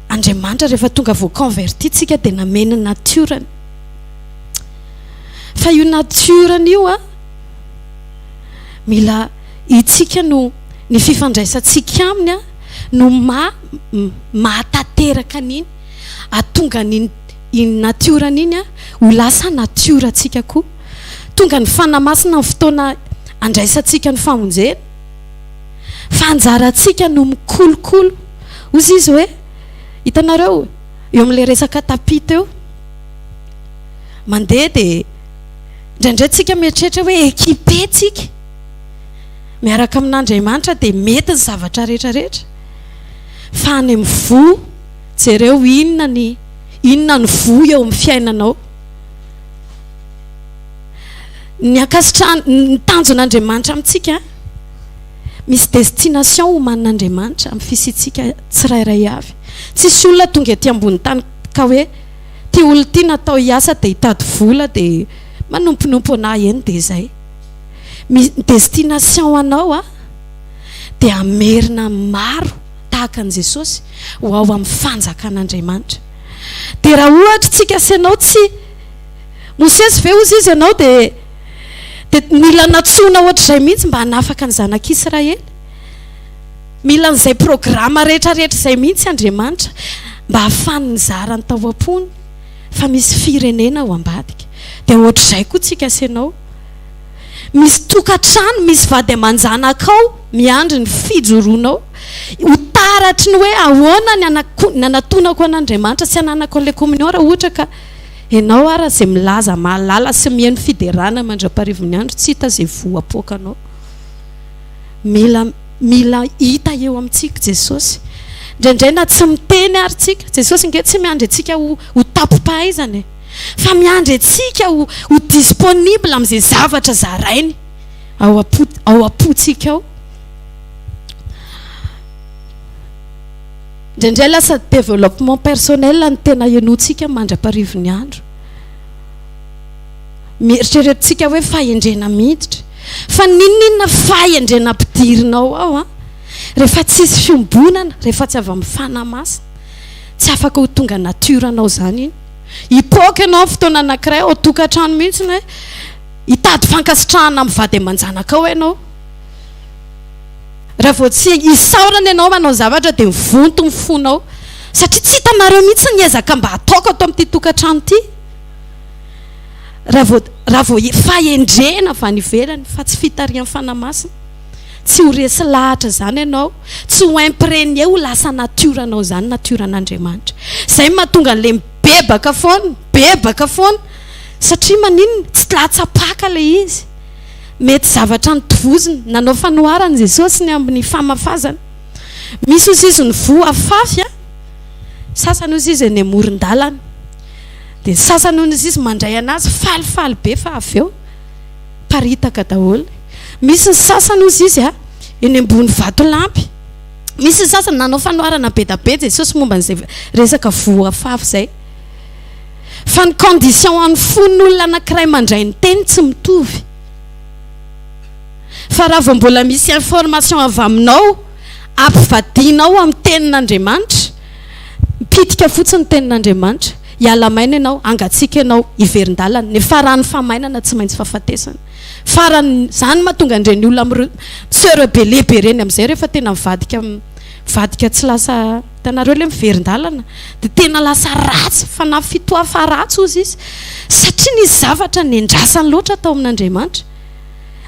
Speaker 2: Andriamanitra rehefa tonga vao convertitsika dia namena natiorany fa io natiorany io a mila itsika no ny fifandraisantsika aminy a no mahatateraka an'iny atonga iny natiorany iny a ho lasa natiorantsika koa tonga ny fanamasina ny fotoana andraisantsika ny famonjena fa anjarantsika no mikolokolo ozy izy hoe hitanareo eo amin'ilay resaka tapita eo mandeha dia indraindray tsika mieritreritra hoe équipe tsika miaraka amin'Andriamanitra dia mety ny zavatra rehetrarehetra fa any amin'ny vo jereo inona ny vo eo amin'ny fiainanao ny akasitrahany ny tanjon'Andriamanitra amintsika misy destination homanin'Andriamanitra amin'ny fisitsika tsirairay avy tsisy olona tonga ety ambony tany ka hoe ty olo ty natao hiasa dia hitady vola dia manomponompo anahy eny dia zay destination anao a dia amerina maro tahaka an' Jesosy ho ao amin'ny fanjakan'Andriamanitra dia raha ohatra tsika sianao tsy Mosesy ve ozy izy ianao dia mila natsona ohatr'izay mihitsy mba hanafaka ny zanak'Israely mila n'izay programa rehetrarehetra izay mihitsy Andriamanitra mba hahafany nizarany tao am-pony fa misy firenena ao ambadika dia ohatr'izay koa tsika sianao misy tokantrano misy vady aman-janakao miandry ny fijoroanao ho taratry ny hoe ahoana ny anatonako an'Andriamanitra sy ananako an'ilay communion raha ohatra ka ianao ara izay milaza mahalala sy mihaino fiderana mandra-parivon'ny andro tsy hita izay voapokanao mila hita eo amintsika Jesosy indraindray na tsy miteny ary tsika Jesosy nge tsy miandry antsika ho tapo-pahaizana fa miandry antsika ho disponible amin'izay zavatra zarainy ao am-potsika ao indraindray lasa développement personnel ny tena ianotsika mandra-parivon'ny andro mieritreretintsika hoe fahendrena miditra fa ninona fahendrena ampidirinao ao a rehefa tsisy fiombonana rehefa tsy avy amin'ny fanamasina tsy afaka ho tonga natioranao zany iny hipoka ianao amin'ny fotoana anankiray ao tokantrano mihitsy hoe hitady fankasitrahana amin'ny vady aman-janakao ianao raha vao tsy hisaorana ianao manao zavatra dia mivonto mifonao satria tsy hitanareo mihitsy ny ezaka mba ataoko atao amin'ity tokantrano ity raha vao fahendrena avy any ivelany fa tsy fitarian'ny fanamasina tsy ho resy lahatra zany ianao tsy ho imprégné ho lasa natioranao zany natioran'Andriamanitra izay mahatonga an'ilay bebaka foana satria maninona tsy latsapaka ilay izy mety zavatra nitovoziny nanao fanoharany Jesosy ny amin'ny famafazana misy ozy izy ny vo afafy a sasany ozy izy ny amoron-dalana dia sasany ozy izy mandray anazy falifaly be fa avy eo paritaka daholo misy ny sasany ozy izy a eny ambony vatolampy misy ny sasany nanao fanoharana be da be Jesosy momba n'izay resaka vo afafy zay fa ny condition an'ny fon'olona anankiray mandray ny teny tsy mitovy fa raha vao mbola misy information avy aminao ampivadinao amin'ny tenin'Andriamanitra mipitika fotsiny tenin'Andriamanitra hiala maina ianao angatsika ianao hiverin-dalana ny farany famainana tsy maintsy fahafatesana farany zany mahatonga indreny olona amin'ny sœur be lehibe reny amin'izay rehefa tena mivadika tsy lasa tanareo le miverin-dalana dia tena lasa ratsy fa na fitoafa ratsy ozy izy satria nisy zavatra nendrasany loatra tao amin'Andriamanitra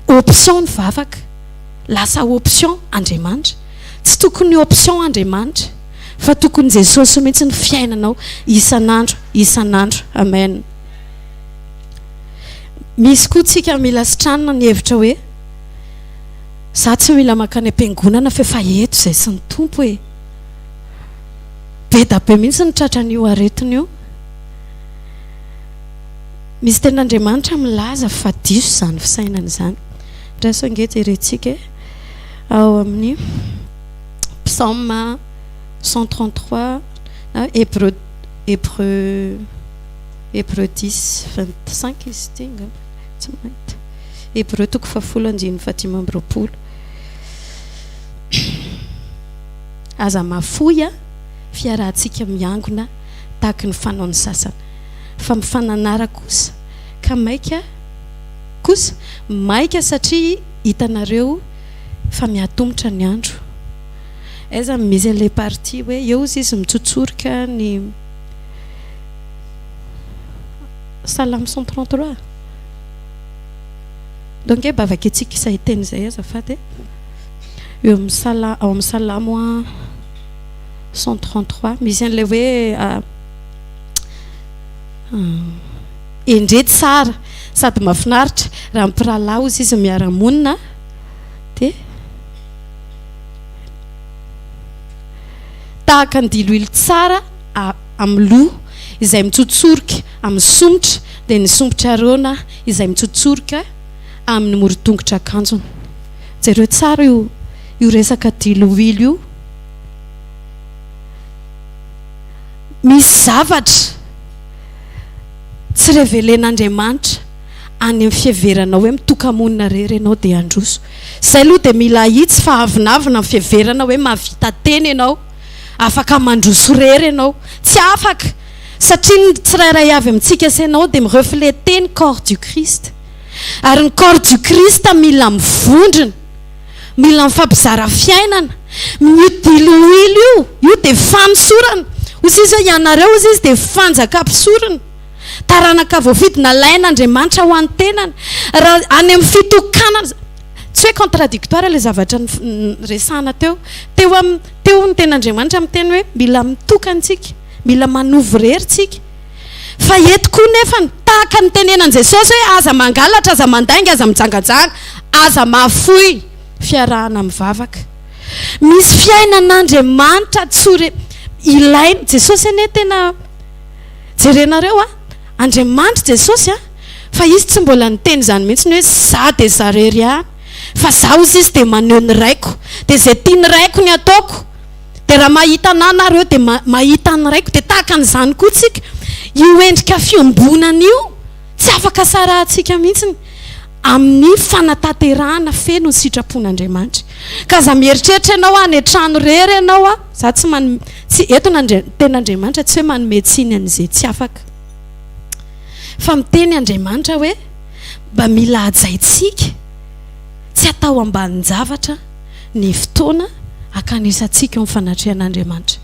Speaker 2: option ny vavaka lasa option Andriamanitra tsy tokony option Andriamanitra fa tokony Jesosy mihitsy ny fiainanao isan'andro amen misy koa tsika mila sitranina ny hevitra hoe za tsy mila makany am-piangonana fa efa eto izay sy ny tompo hoe be da be mihitsy ny tratran'io aretiny io misy ten'Andriamanitra milaza fa diso zany fisainana zany raso ange jerentsika ao amin'ny psaume 133 Hébreu 10:25 izy ty ngamba tsy mahita Hébreu 10:25 aza mafoy a fiarahantsika miangona tahaka ny fanaon'ny sasana fa mifananara kosa ka maika kosa maika satria hitanareo fa miatombotra ny andro aiza misy an'ilay partie hoe eo izy mitsotsorika ny Salame 133 donc bavaka etsika isa hiteny zay azafady eo amin'ny Salamo 133 misy an'ilay hoe indre tsara sady mahafinaritra raha mimpirahalahy ozy izy miara-monina de tahaka ny diloilo tsara amin'ny loha izay mitsotsorika amin'ny somotra dia ny somotra rona izay mitsotsorika amin'ny morotongotra akanjony jereo tsara io resaka diloilo io misy zavatra tsy revelen'Andriamanitra any amin'ny fiheverana hoe mitoka-monina rery ianao dia androso zay aloha dia mila hitsy fa avinavina amin'ny fiheverana hoe mahavita teny ianao afaka mandroso rery ianao tsy afaka satria ny tsirairay avy amintsika ianao dia mireflete ny corps du Christ ary ny corps du Christ mila mivondrona mila mifampizara fiainana io diloilo io dia fanosorana ozy izy hoe ianareo ozy izy dia fanjaka mpisorana taranaka voavidina lain'Andriamanitra ho an'ny tenany raha any amin'ny fitokanana tsy hoe contradictoire ilay zavatra resahana teo ny ten'Andriamanitra amin'ny teny hoe mila mitokantsika mila manovy reritsika fa eto koa nefa tahaka ny tenenan Jesosy hoe aza mangalatra aza mandainga aza mijangajanga aza mahafoy fiarahana mivavaka misy fiainan'Andriamanitra tsory ilainy Jesosy ane tena jerenareo Andriamanitra Jesosy fa izy tsy mbola niteny zany mihitsy hoe za dia za rery ihany fa za ozy izy dia maneho ny raiko dia zay tia ny raiko ny ataoko dia raha mahita anahy nareo dia mahita ny raiko dia tahaka an'izany koa tsika io endrika fiombonana io tsy afaka sarahantsika mihitsy amin'ny fanatanterahana feno ny sitrapon'Andriamanitra ka za mieritreritra ianao any an-trano rery ianao za tsy eto ten'Andriamanitra tsy hoe manome tsiny an'izay tsy afaka fa miteny Andriamanitra hoe mba mila ajaitsika tsy atao ambanin-javatra ny fotoana akanisantsika eo amin'ny fanatrehan'Andriamanitra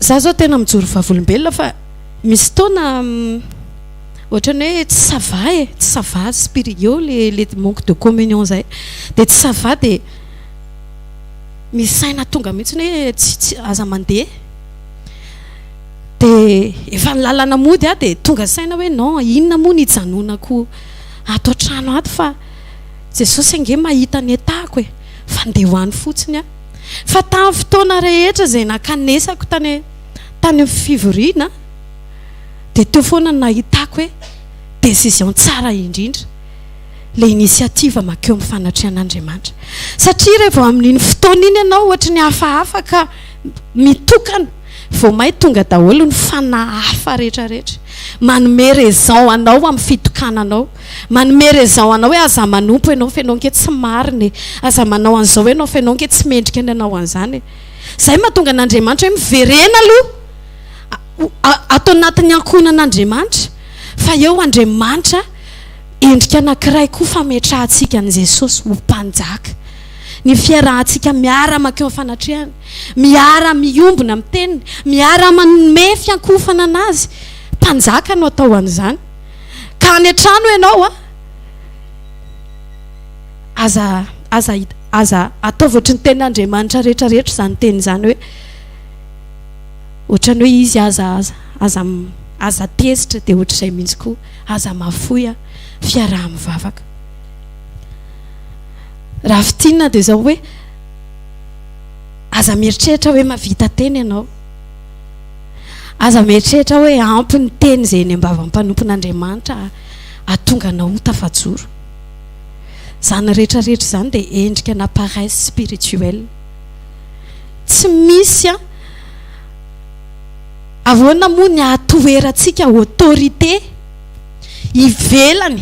Speaker 2: za zao tena mijoro vavolombelona fa misy fotoana ohatrany hoe tsy sava spirituel le manque de communion zay dia tsy sava dia misy saina tonga mihitsy hoe tsy aza mandeha dia efa ny lalana mody dia tonga saina hoe non inona moa ny hijanonako ato an-trano ato fa Jesosy ange mahita ny etako fa ndeha ho any fotsiny fa tamin'ny fotoana rehetra zay nakanesako tany amin'ny fivoriana dia teo foana nahitako hoe décision tsara indrindra le initiative makeo amin'ny fanatrehan'Andriamanitra satria rehefa amin'iny fotoana iny ianao ohatra ny hafahafa ka mitokana vao may tonga daholo ny fanahafa rehetrarehetra manome raison anao amin'ny fitokananao manome raison anao hoe aza manompo ianao fa ianao nke tsy mariny aza manao an'izao ianao fa ianao nke tsy mendrika ny anao an'izany zay mahatonga an'Andriamanitra hoe miverena aloha atao anatin'ny ankonan'Andriamanitra fa eo Andriamanitra endrika anankiray koa fametrahantsika an' Jesosy ho mpanjaka ny fiarahantsika miara makeo amin'ny fanatrehana miara miombona amin'ny teniny miara manome fiankofana anazy mpanjaka no atao an'izany ka any an-trano ianao aza ataovotry ny ten'Andriamanitra rehetrarehetra zany teny zany hoe ohatrany hoe izy aza tezitra dia ohatr'izay mihitsy koa aza mahafoy fiaraha mivavaka raha fitinana dia zao hoe aza mieritreritra hoe mavita teny ianao aza mieritreritra hoe ampy ny teny zay ny ambava-mpanompon'Andriamanitra atonga anao ho tafajoro zany rehetrarehetra zany dia endrika na paresse spirituelle tsy misy ahoana moa ny atoerantsika autorité ivelany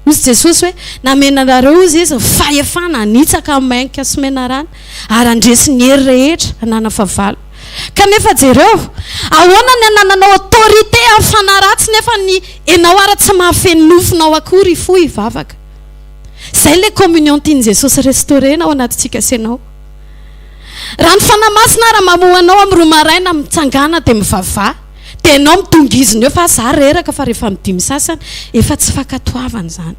Speaker 2: ozy Jesosy hoe namenanareo izy izy fahefana anitsaka mainka sy menarana ary andresy ny hery rehetra anana favalo kanefa jereo ahoana ny anananao autorité amin'ny fanaratsy nefa ny enao ara tsy mahafeny nofinao akory fo hivavaka zay le communion tiany Jesosy restaurena ao anatintsika senao raha ny fanamasina raha mamoanao amin'ny roa maraina mitsangana dia mivavà dia anao mitongiziny eo fa za reraka fa rehefa midimy sasany efa tsy fankatoavana zany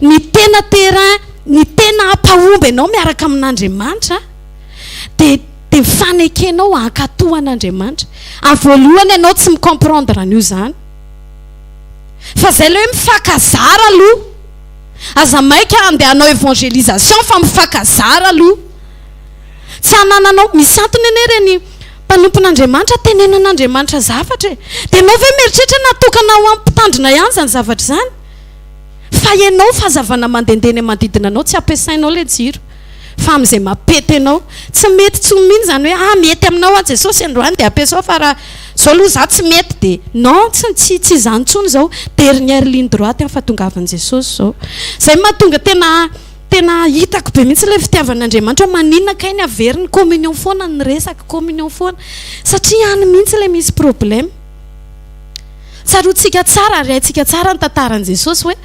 Speaker 2: ny tena terrain ny tena ampahomby ianao miaraka amin'Andriamanitra dia mifanekenao hankatohan'Andriamanitra amin'ny voalohany ianao tsy micomprendre an'io zany fa zay le hoe mifankazara aloha aza maika andehanao évangélisation fa mifankazara aloha tsy anananao misy antony ane reny mpanompon'Andriamanitra tenenan'Andriamanitra zavatra dia anao ve mieritreritra natokana ho ampitandrina ihany zany zavatra zany fa ianao fazavana mandendeny manodidina anao tsy ampiasainao le jiro fa amin'izay mapety anao tsy mety tsy hominy zany hoe mety aminao a Jesosy androany dia ampiasao fa raha zao aloha za tsy mety dia non tsy zany ntsony zao dernière ligne droite fa tongavan'i Jesosy zao zay mahatonga tena hitako be mihitsy le fitiavan'Andriamanitra maninona kainy averiny communion foana ny resaka communion foana satria any mihitsy le misy problème tsaroantsika tsara ary haintsika tsara ny tantaran'i Jesosy hoe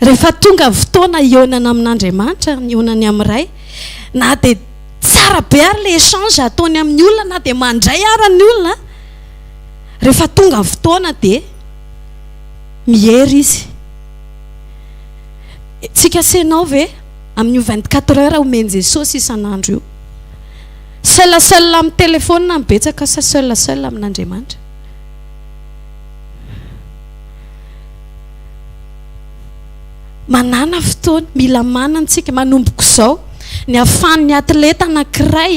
Speaker 2: rehefa tonga fotoana ionana amin'Andriamanitra ionany amin'ny ray na dia tsara be ary le échange ataony amin'ny olona na dia mandray arany olona rehefa tonga fotoana dia mihery izy tsika senao ve amin'io 24 heures omeny Jesosy isan'andro io seul amin'ny telefôna mibetsaka sa seul amin'Andriamanitra manana fotoana mila manantsika manomboko zao ny afahan'ny atleta anankiray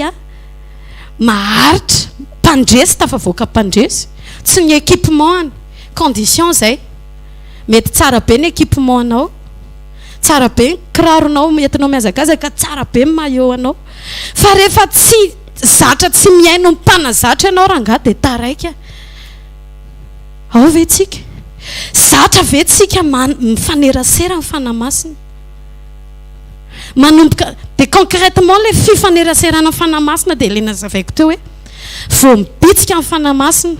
Speaker 2: maharitra mpandresy tafavoaka mpandresy tsy ny équipement any condition zay mety tsara be ny équipement anao tsara be ny kiraronao entinao miazakazaka tsara be ny maillot anao fa rehefa tsy zatra tsy miaino mpanazatra ianao ranga dia taraika ao ve tsika zatra ve tsika mifanerasera ny fanamasina manomboka dia concrètement le fifaneraserana ny fanamasina dia ilay nazavaiko teo hoe vao mibitsika ny fanamasina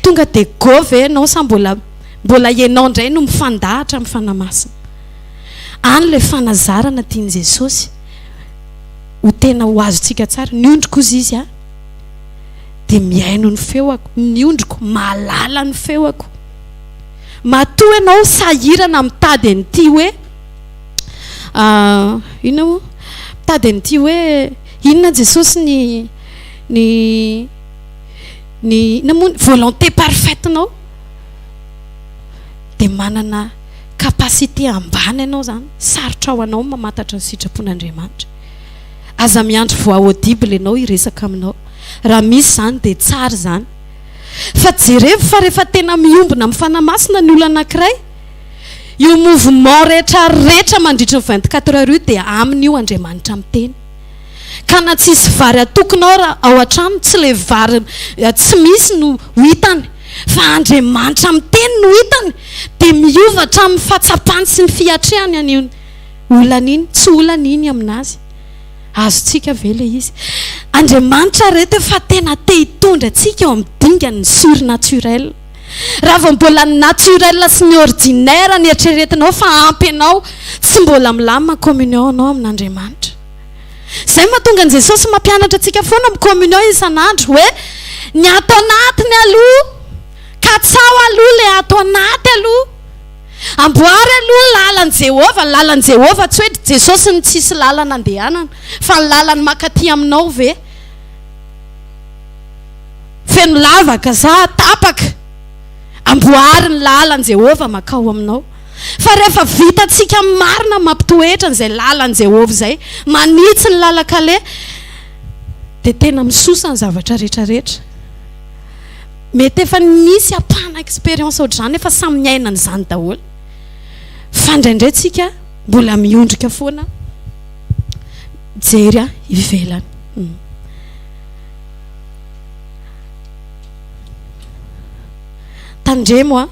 Speaker 2: tonga dia go ve ianao sa mbola ianao indray no mifandahatra amin'ny fanamasina any le fanazarana tiany Jesosy ho tena ho azotsika tsara niondriko izy izy dia miaino ny feoako niondriko mahalala ny feoako matoa ianao sahirana mitady an'ity hoe inona mitady an'ity hoe inona Jesosy ny volonté parfaite anao dia manana capacité ambany ianao zany sarotra ao anao mamantatra ny sitrapon'Andriamanitra aza miandry voix audible ianao hiresaka aminao raha misy zany dia tsara zany fa jereva fa rehefa tena miombona amin'ny fanamasina ny olona anankiray io mouvement rehetrarehetra mandritra ny 24 heures io dia aminy io Andriamanitra miteny ka na tsisy vary atokonao raha ao an-trano tsy le vary tsy misy no hitany fa Andriamanitra miteny no hitany dia miovatra amin'ny fahatsapany sy ny fiatrehany any olana iny tsy olana iny aminazy azotsika ve le izy Andriamanitra reto fa tena te hitondra antsika eo amin'ny dingany surnaturel raha vao mbola naturel sy ny ordinaire ny eritreretinao fa ampy ianao tsy mbola milamina communion anao amin'Andriamanitra zay mahatonga an Jesosy mampianatra antsika foana amin'ny communion isan'andro hoe ny ato anatiny aloha ka tsao aloha le ato anaty aloha amboary aloha lalan'i Jehova tsy hoe Jesosy ny tsisy lalana andehanana fa ny lalany makaty aminao ve feno lavaka za tapaka amboary ny lalan'i Jehova makao aminao fa rehefa vitatsika marina mampitoetra n'izay lalan'i Jehova zay manitsy ny lalakale dia tena misosa ny zavatra rehetrarehetra mety efa nisy apana expérience ohatr'izany efa samy miaina n'izany daholo fa indraindray tsika mbola miondrika foana jery ivelany tandremo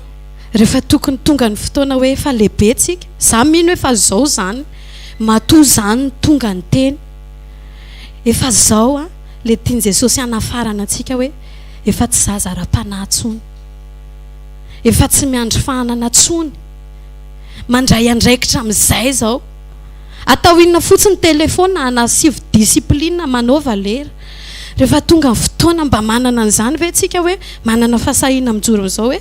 Speaker 2: rehefa tokony tonga ny fotoana hoe efa lehibe tsika za mino efa zao zany matoa zany tonga ny teny efa zao le tiany Jesosy anafarana antsika hoe efa tsy zazara-panahy tsony efa tsy miandry fahanana tsony mandray andraikitra amin'izay zao atao inona fotsiny telefona anasivo disipline manaova lera rehefa tonga ny fotoana mba manana an'izany ve tsika hoe manana fahasahiana mijoro amin'izao hoe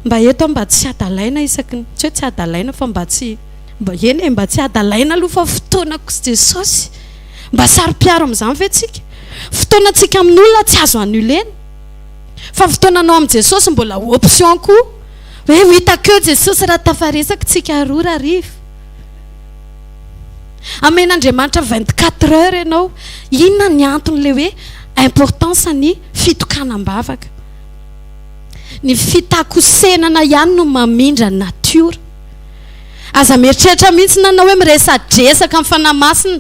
Speaker 2: mba eto mba tsy adalaina isaky tsy hoe tsy adalaina fa mba tsy mba eny mba tsy adalaina aloha fa fotoanako Jesosy mba sary-piaro amin'izany ve tsika fotoana tsika amin'olona tsy azo annulena fa fotoananao amin'ny Jesosy mbola option koa hoe hitako Jesosy raha tafaresaka tsika roa arivo amen'Andriamanitra 24 heures ianao inona ny antony le hoe importance ny fitokanam-bavaka ny fitakosenana ihany no mamindra natiora aza mieritreritra mihitsy nanao hoe miresadresaka amin'ny fanamasina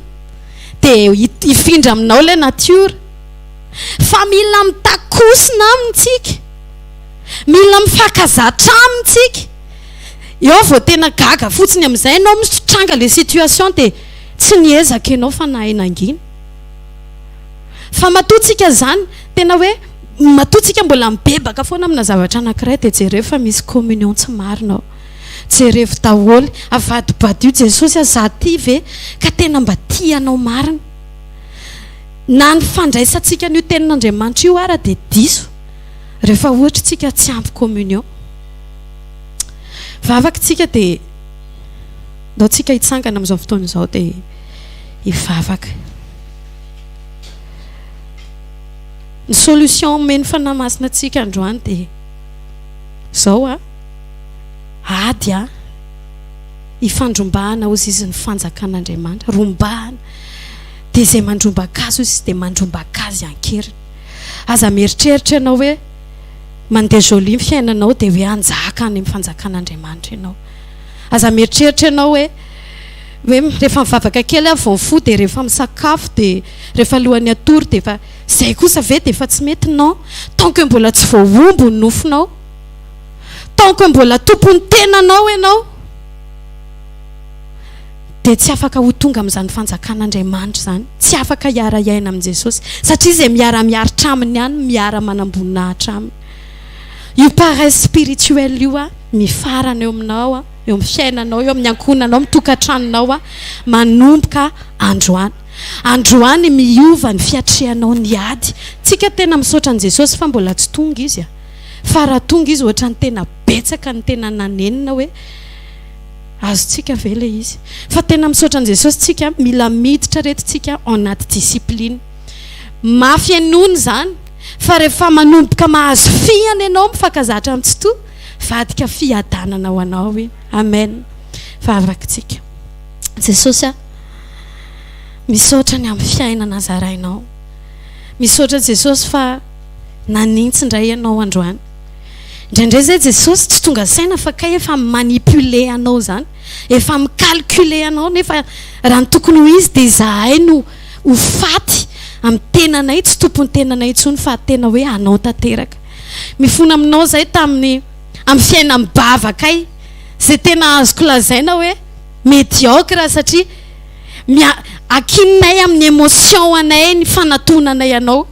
Speaker 2: dia ifindra aminao le natiora fa mila mitakosina amintsika mila mifakazatra amintsika eo vao tena gaga fotsiny amin'izay ianao mitranga le situation dia tsy niezaka ianao fa nahainangina fa matotsika zany tena hoe matotsika mbola mibebaka foana amina zavatra anankiray dia jereo fa misy communion tsy marinao jerevo daholo avadibadio Jesosy azaty ve ka tena mba tianao marina na ny fandraisantsika n'io tenin'Andriamanitra io ara dia diso rehefa ohatra tsika tsy ampy communion vavaka tsika dia ndao tsika hitsangana amin'izao fotoana izao dia hivavaka ny solution meny fanamasina tsika androany dia zao ady ifandrombahana ozy izy ny fanjakan'Andriamanitra rombahana dia izay mandrombaka azy ozy dia mandrombaka azy ankeriny aza mieritreritra ianao hoe mandeha jolie ny fiainanao dia hoe anjaka any amin'ny fanjakan'Andriamanitra ianao aza mieritreritra ianao hoe rehefa mivavaka kely avy vao fo dia rehefa misakafo dia rehefa alohan'ny atory dia efa izay kosa ve dia efa tsy mety non tant que mbola tsy voaombo ny nofinao tant que mbola tompony tenanao ianao dia tsy afaka ho tonga amin'izany fanjakan'Andriamanitra zany tsy afaka hiara iaina amin'i Jesosy satria izay miara-miaritra aminy ihany miara manambonahitra aminy io paresse spirituel io mifarana eo aminao eo amin'ny fiainanao eo amin'ny ankonanao mitokantranonao manomboka androany miova ny fiatrehanao ny ady tsika tena misaotra an' Jesosy fa mbola tsy tonga izy fa raha tonga izy ohatra ny tena betsaka ny tena nanenina hoe azotsika ve le izy fa tena misaotra an' Jesosy tsika mila miditra reto tsika anaty discipline mafy anony zany fa rehefa manomboka mahazo fiana ianao mifakazatra amin'ny tsy to vadika fiadanana ho anao iny amen vavakitsika Jesosy misaotra ny amin'ny fiainana zarainao misaotra Jesosy fa nanintsy indray ianao androany indraindray zay Jesosy tsy tonga saina fa kay efa manipule anao zany efa micalcule anao nefa raha ny tokony ho izy dia izahay no ho faty amin'ny tenanay tsy tompony tenanay intsony fa tena hoe anao tanteraka mifona aminao zay tamin'ny amin'ny fiaina mibavakay zay tena azoko lazaina hoe médiocre satria akinay amin'ny émotion anay ny fanatonanay anao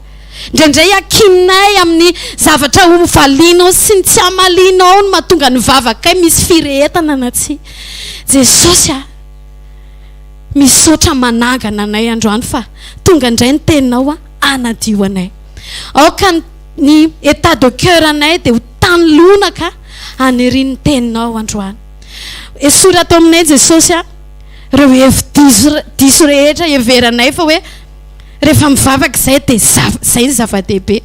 Speaker 2: indraindray akinay amin'ny zavatra ho valinao sy ny tsy amalinao no mahatonga ny vavakay misy firehetana na tsy Jesosy misaotra manangana anay androany fa tonga indray ny teninao anadio anay aoka ny état de cœur anay dia ho tanolonaka aniriny teninao androany esorata aminay Jesosy reo hevi-diso rehetra heveranay fa hoe rehefa mivavaka izay dia zay zava-dehibe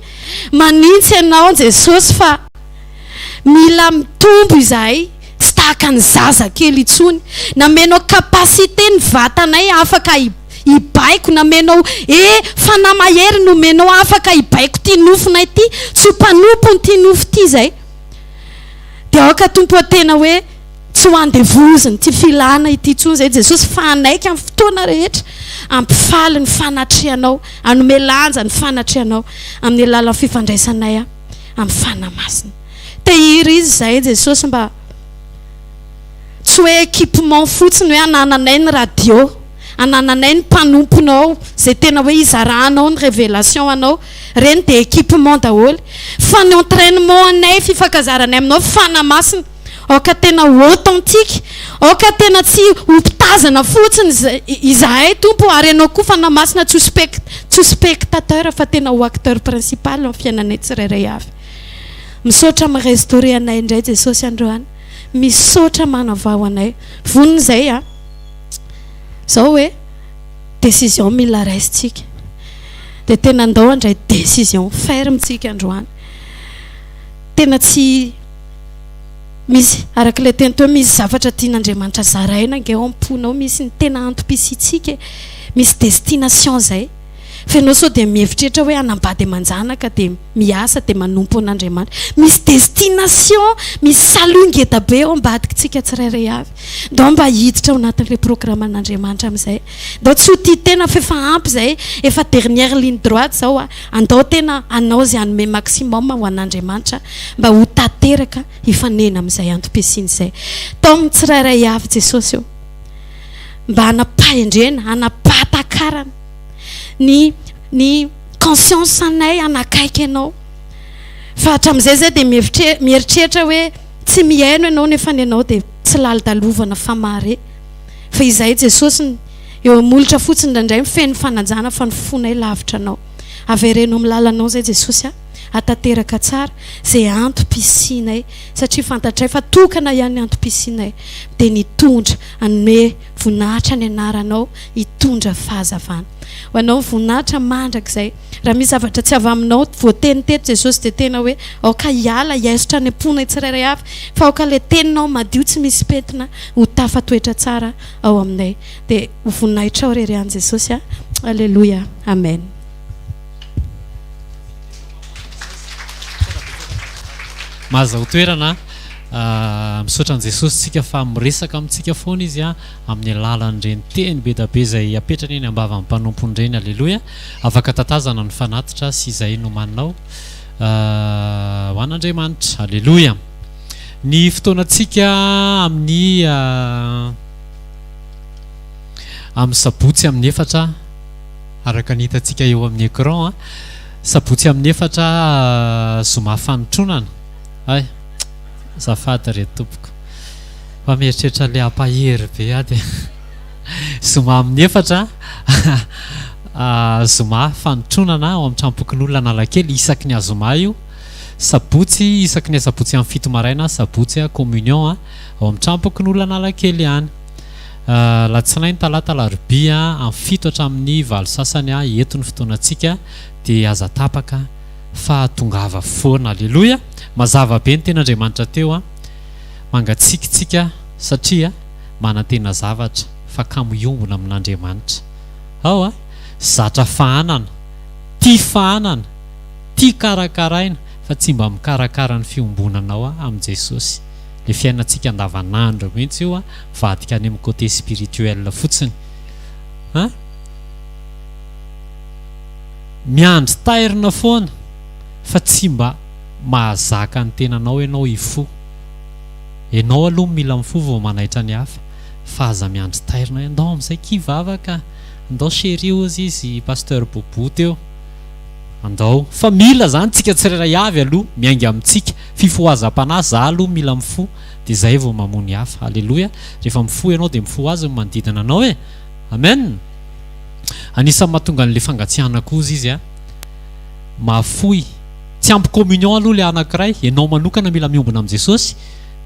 Speaker 2: manintsy ianao Jesosy fa mila mitombo izahay tsy tahaka ny zaza kely intsony namenao kapasité ny vatanay afaka hibaiko namenao fanamahery nomenao afaka hibaiko ty nofinay ty tsy ho mpanompony ty nofo ty zay dia aoka tompo atena hoe tsy ho andevoziny ty filana ity tsony zay Jesosy fanaiky amin'ny fotoana rehetra ampifaly ny fanatrehanao anome lanja ny fanatrehanao amin'ny alalan'ny fifandraisanay amin'ny fanamasina tehiry izy zay Jesosy mba tsy hoe équipement fotsiny hoe anananay ny radio anananay ny mpanomponao zay tena hoe izaranao ny révélation anao reny dia équipement daholo fa ny entraînement anay fifakazaranay aminao fanamasina aoka tena authentique, aoka tena tsy hompitazana fotsiny izahay tompo, ary ianao koa fa namasina tsy spectateur fa tena ho acteur principal amin'ny fiainanay tsirairay avy. Misaotra mirestaurer anay indray Jesosy androany, misaotra manavao anay voniny zay a zao hoe décision mila raisitsika, dia tena andao andray décision fermetsika androany. Tena tsy misy arak'ilay teny teo, misy zavatra tian'Andriamanitra zaraina nge ao am-ponao, misy ny tena antom-pisitsika, misy destination zay. Fa ianao sao dia mievitrehitra hoe hanambady aman-janaka dia miasa dia manompo an'Andriamanitra. Misy destination, misy salut ngeda be ao ambadikitsika tsirairay avy. Ndao mba hiditra ao anatin'ilay programme an'Andriamanitra amin'izay. Ndao tsy ho tia tena fa efa ampy zay, efa dernière ligne droite zao a. Andao tena anao zay hanome maximum ho an'Andriamanitra mba ho tanteraka hifanena amin'izay antom-pisiany izay. Tao amin'ny tsirairay avy Jesosy io, mba hanapahendrena, hanapatakarana ny conscience anay anakaiky ianao. Fa hatramin'izay zay dia mieritreritra hoe tsy miaino ianao nefa ny ianao dia tsy lalidalovana fa mare. Fa izay Jesosy eo amolotra fotsiny indraindray mifeny fanajana fa ny fonay lavitra anao. Averenao milalanao zay Jesosy a, atanteraka tsara zay antom-pisinay, satria fantatray fa tokana ihany antom-pisinay dia nitondra anome voninahitra ny anaranao, hitondra fahazavana. Ho anao voninahitra mandrakizay, raha misy zavatra tsy avy aminao voateny teto Jesosy dia tena hoe aoka hiala hiaisotra ny amponay tsirairay avy, fa aoka ilay teninao madio tsy misy petina ho tafatoetra tsara ao aminay. Dia ho voninahitra ao rery any Jesosy a. Alleluia, amen.
Speaker 3: Mahazo toerana misaotra an' Jesosy tsika fa miresaka amintsika foana izy a amin'ny alalan'ireny teny be da be izay apetrany eny ambavan'ny mpanompony ireny. Alleluia. Afaka tatazana ny fanatitra sy izay no manao ho an'Andriamanitra. Alleluia. Ny fotoanantsika amin'ny sabotsy amin'ny efatra, araka ny hitantsika eo amin'ny écran, sabotsy amin'ny efatra zoma fanotronana. Ay, zafady reto tompoko, fa mieritreritra le ampahery be ady. Zoma amin'ny efatra zoma fanotronana ao amin'ny trampokin'olona Analakely isaky ny azoma io. Sabotsy isaky ny sabotsy amin'ny fito maraina, sabotsy communion ao amin'ny trampokin'olona Analakely ihany. Latsinainy, talata, larobia amin'ny fito hatramin'ny valo sasany eto ny fotoanantsika dia aza tapaka fa tongava foana. Alleluia. Mazava be ny ten'Andriamanitra teo mangatsikitsika satria manantena zavatra fa kamiombona amin'Andriamanitra. Ao zatra fahanana, tia fahanana, tia karakaraina fa tsy mba mikarakara ny fiombonanao amin'i Jesosy. Le fiainantsika andavanandro mihitsy io vadika any amin'ny côté spirituel fotsiny. Miandry tairina foana fa tsy mba mahazaka ny tenanao ianao ifo. Ianao aloha mila mifo vao manaitra ny hafa, fa aza miandry tairina. Andao amin'izay kivavaka, andao chérie izy pasteur Bobo teo, andao fa mila zany tsika tsirairay avy aloha miainga amintsika fifohazam-panahy. Za aloha mila mifo dia zay vao mamony hafa. Alleluia. Rehefa mifo ianao dia mifo azy manodidina anao e. Amen. Anisan'ny mahatonga an'le fangatsiahana koa izy mahafoy tsy ampy communion aloha le anankiray, ianao manokana mila miombona amin'i Jesosy,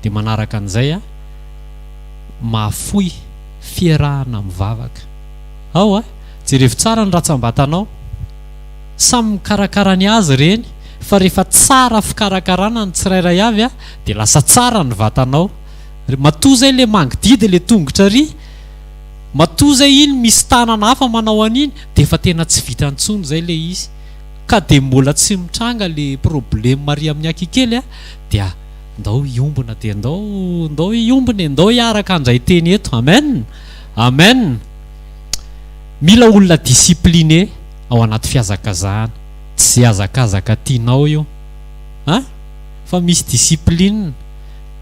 Speaker 3: dia manaraka an'izay mahafoy fiarahana mivavaka. Ao jerevo tsara ny ratsambatanao, samy mikarakara ny azy reny, fa rehefa tsara fikarakarana ny tsirairay avy dia lasa tsara ny vatanao. Matoa zay le mangididy le tongotra ry, matoa zay iny misy tanana hafa manao an'iny dia efa tena tsy vita ntsony zay le izy, ka dia mbola tsy mitranga le problème mari amin'ny akikely dia ndao iombona, dia ndao iombona, ndao hiaraka andray teny eto. Amen. Amen. Mila olona discipliné ao anaty fiazakazahana, tsy azakazaka tianao io fa misy discipline.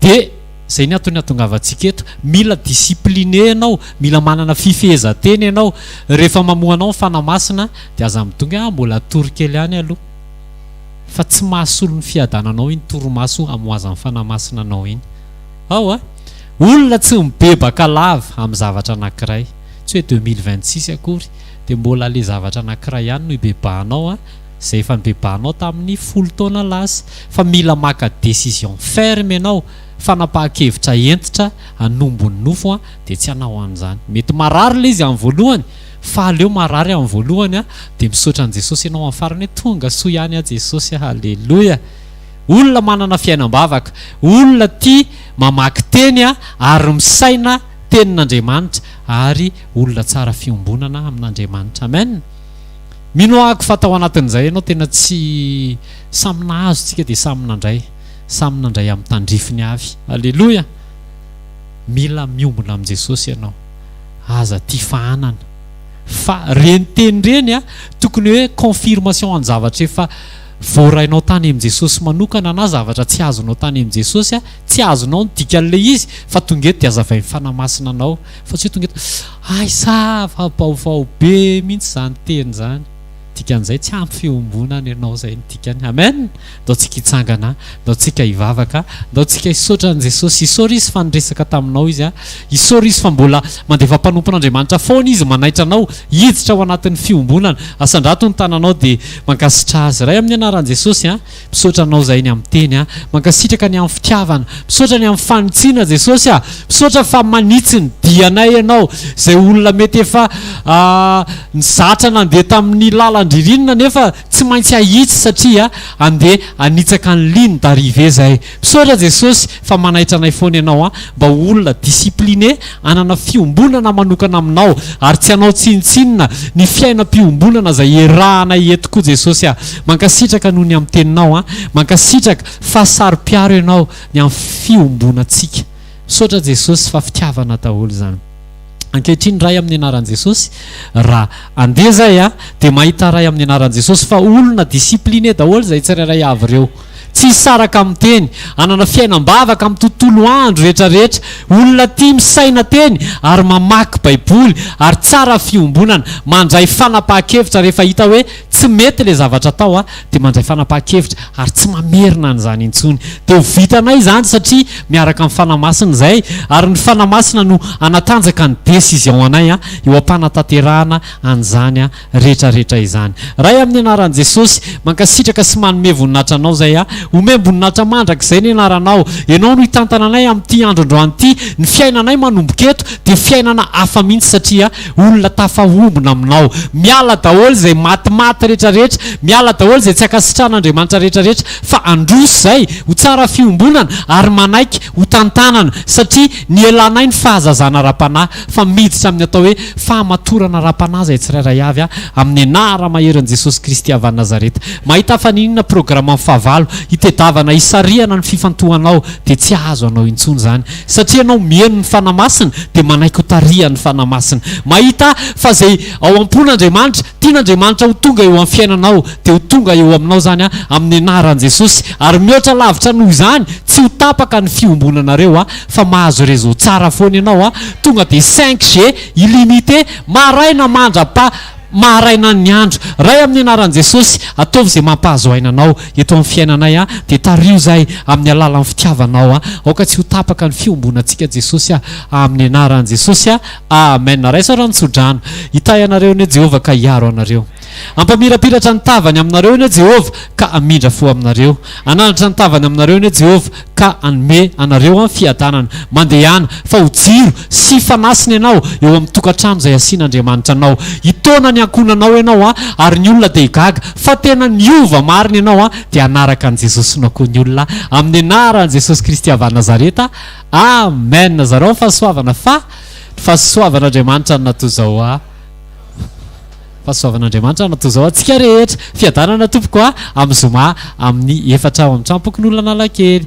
Speaker 3: Dia zay ny atony atongavantsika eto, mila discipliné ianao, mila manana fifehezan-teny ianao. Rehefa mamohanao ny fanamasina dia aza mitonga mbola torokely ihany aloha, fa tsy mahasolo ny fiadananao iny toromaso amoazan'ny fanamasina anao iny. ao olona tsy mibebaka lava amin'ny zavatra anankiray tsy hoe 2026 akory dia mbola le zavatra anankiray ihany no ibebahanao zay efa nibebahanao tamin'ny 10 taona lasa fa mila maka décision ferme ianao fanapahan-kevitra entitra anombony nofo dia tsy hanao an'izany mety marary le izy amin'ny voalohany fa aleo marary amin'ny voalohany dia misaotra an' Jesosy ianao amin'ny farany tonga soa ihany a Jesosy halleloia olona manana fiainam-bavaka olona tia mamaky teny ary misaina tenin'Andriamanitra ary olona tsara fiombonana amin'Andriamanitra amen mino ahako fa tao anatin'izay ianao tena tsy samy nahazo tsika dia samy nandray amin'ny tandrifiny avy halleloia mila miombona amin'i Jesosy ianao aza tia fahanana fa reny teny reny tokony hoe confirmation any zavatra efa voarainao tany amin'i Jesosy manokana na zavatra tsy azonao tany amin'i Jesosy tsy azonao nidika an'le izy fa tonga eto dia azavay mifanamasina anao fa tsy hoe tonga eto ay sa fa baovao be mihitsy izany teny zany dikan'izay tsy ampy fiombonana ianao zay nidikany amen ndao tsika hitsangana ndao tsika hivavaka ndao tsika hisaotra an' Jesosy isaora izy fa niresaka taminao izy isaora izy fa mbola mandefa mpanompon'Andriamanitra foana izy manaitra anao hiditra ao anatin'ny fiombonana asandrato ny tananao dia mankasitraka azy ray amin'ny anaran'i Jesosy misaotra anao zay ny amin'ny teny mankasitraka ny amin'ny fitiavana misaotra ny amin'ny fanitsiana Jesosy misaotra fa manitsy ny dianay ianao zay olona mety efa nizatra nandeha tamin'ny lalandririnina nefa tsy maintsy ahitsy satria andeha anitsaka ny liny d'arrivé zay misaotra Jesosy fa manaitra anay foana ianao mba olona discipliné anana fiombonana manokana aminao ary tsy hanao tsinitsinina ny fiainam-piombonana zay erahanay eto koa Jesosy mankasitraka noho ny amin'ny teninao mankasitraka fa saro-piaro ianao ny amin'ny fiombonantsika misaotra Jesosy fa fitiavana daholo zany ankehitriny ray amin'ny anaran'i Jesosy raha andeha zay dia mahita ray amin'ny anaran'i Jesosy fa olona discipliné daholo zay tsirairay avy ireo tsy saraka amin'ny teny anana fiainam-bavaka amin'ny tontolo andro rehetrarehetra olona tia misaina teny ary mamaky baiboly ary tsara fiombonana mandray fanapahan-kevitra rehefa hita hoe tsy mety le zavatra atao dia mandray fanapahan-kevitra ary tsy mamerina an'izany intsony dia ho vitanay izany satria miaraka amin'ny fanamasina izay ary ny fanamasina no anatanjaka ny décision anay eo am-panatanterahana an'izany rehetrarehetra izany ray amin'ny anaran'i Jesosy mankasitraka sy manome voninahitra anao zay omem-boninahitra mandrakizay ny anaranao ianao no hitantana anay amin'ity androandroany ity ny fiainanay manomboka eto dia fiainana hafa mihitsy satria olona tafahombona aminao miala daholo zay matimaty rehetrarehetra miala daholo zay tsy akasitran'Andriamanitra rehetrarehetra fa androso zay ho tsara fiombonana ary manaiky ho tantanana satria ny elanay ny fahazazana ra-panahy fa miditra amin'ny atao hoe fahamatorana ra-panahy zay tsirairay avy amin'ny anara maherin'i Jesosy Kristy avy Nazareta mahita faninona programa amin'ny fahavalo hitedavana isariana ny fifantohanao dia tsy azo anao intsony zany satria anao mieno ny fanamasina dia manaiky ho tarihan'ny fanamasina mahita fa zay ao am-pon'Andriamanitra tian'Andriamanitra ho tonga eo amin'ny fiainanao dia ho tonga eo aminao zany amin'ny anaran'i Jesosy ary mihoatra lavitra noho izany tsy ho tapaka ny fiombonanareo fa mahazo réseau tsara foana ianao tonga dia 5G illimité maraina mandrapa maharaina ny andro ray amin'ny anaran'i Jesosy ataovy zay mampahazo ainanao eto amin'ny fiainanay dia tario zay amin'ny alalan'ny fitiavanao aoka tsy ho tapaka ny fiombonantsika Jesosy amin'ny anaran'i Jesosy amen raisa rano-tsodrano hitay anareo ny Jehovah ka hiaro anareo ampamirapiratra ny tavany aminareo ny Jehovah ka amindra fo aminareo ananatra ny tavany aminareo ny Jehovah ka anome anareo amin'ny fiadanana mandehana fa ho jiro sy fanasina ianao eo amin'ny tokantrano zay asian'Andriamanitra anao hitona ny ankonanao ianao ary ny olona dia higaga fa tena niova marina ianao dia anaraka an' Jesosy no koa ny olona amin'ny anaran'i Jesosy Kristy avy Nazareta amen zareo fahasoavana fa fahasoavan'Andriamanitra no natao zao fahasoavan'Andriamanitra no natao zao antsika rehetra fiadanana tompoko amin'ny zoma amin'ny 4 amin'ny trampoky ny olona analakely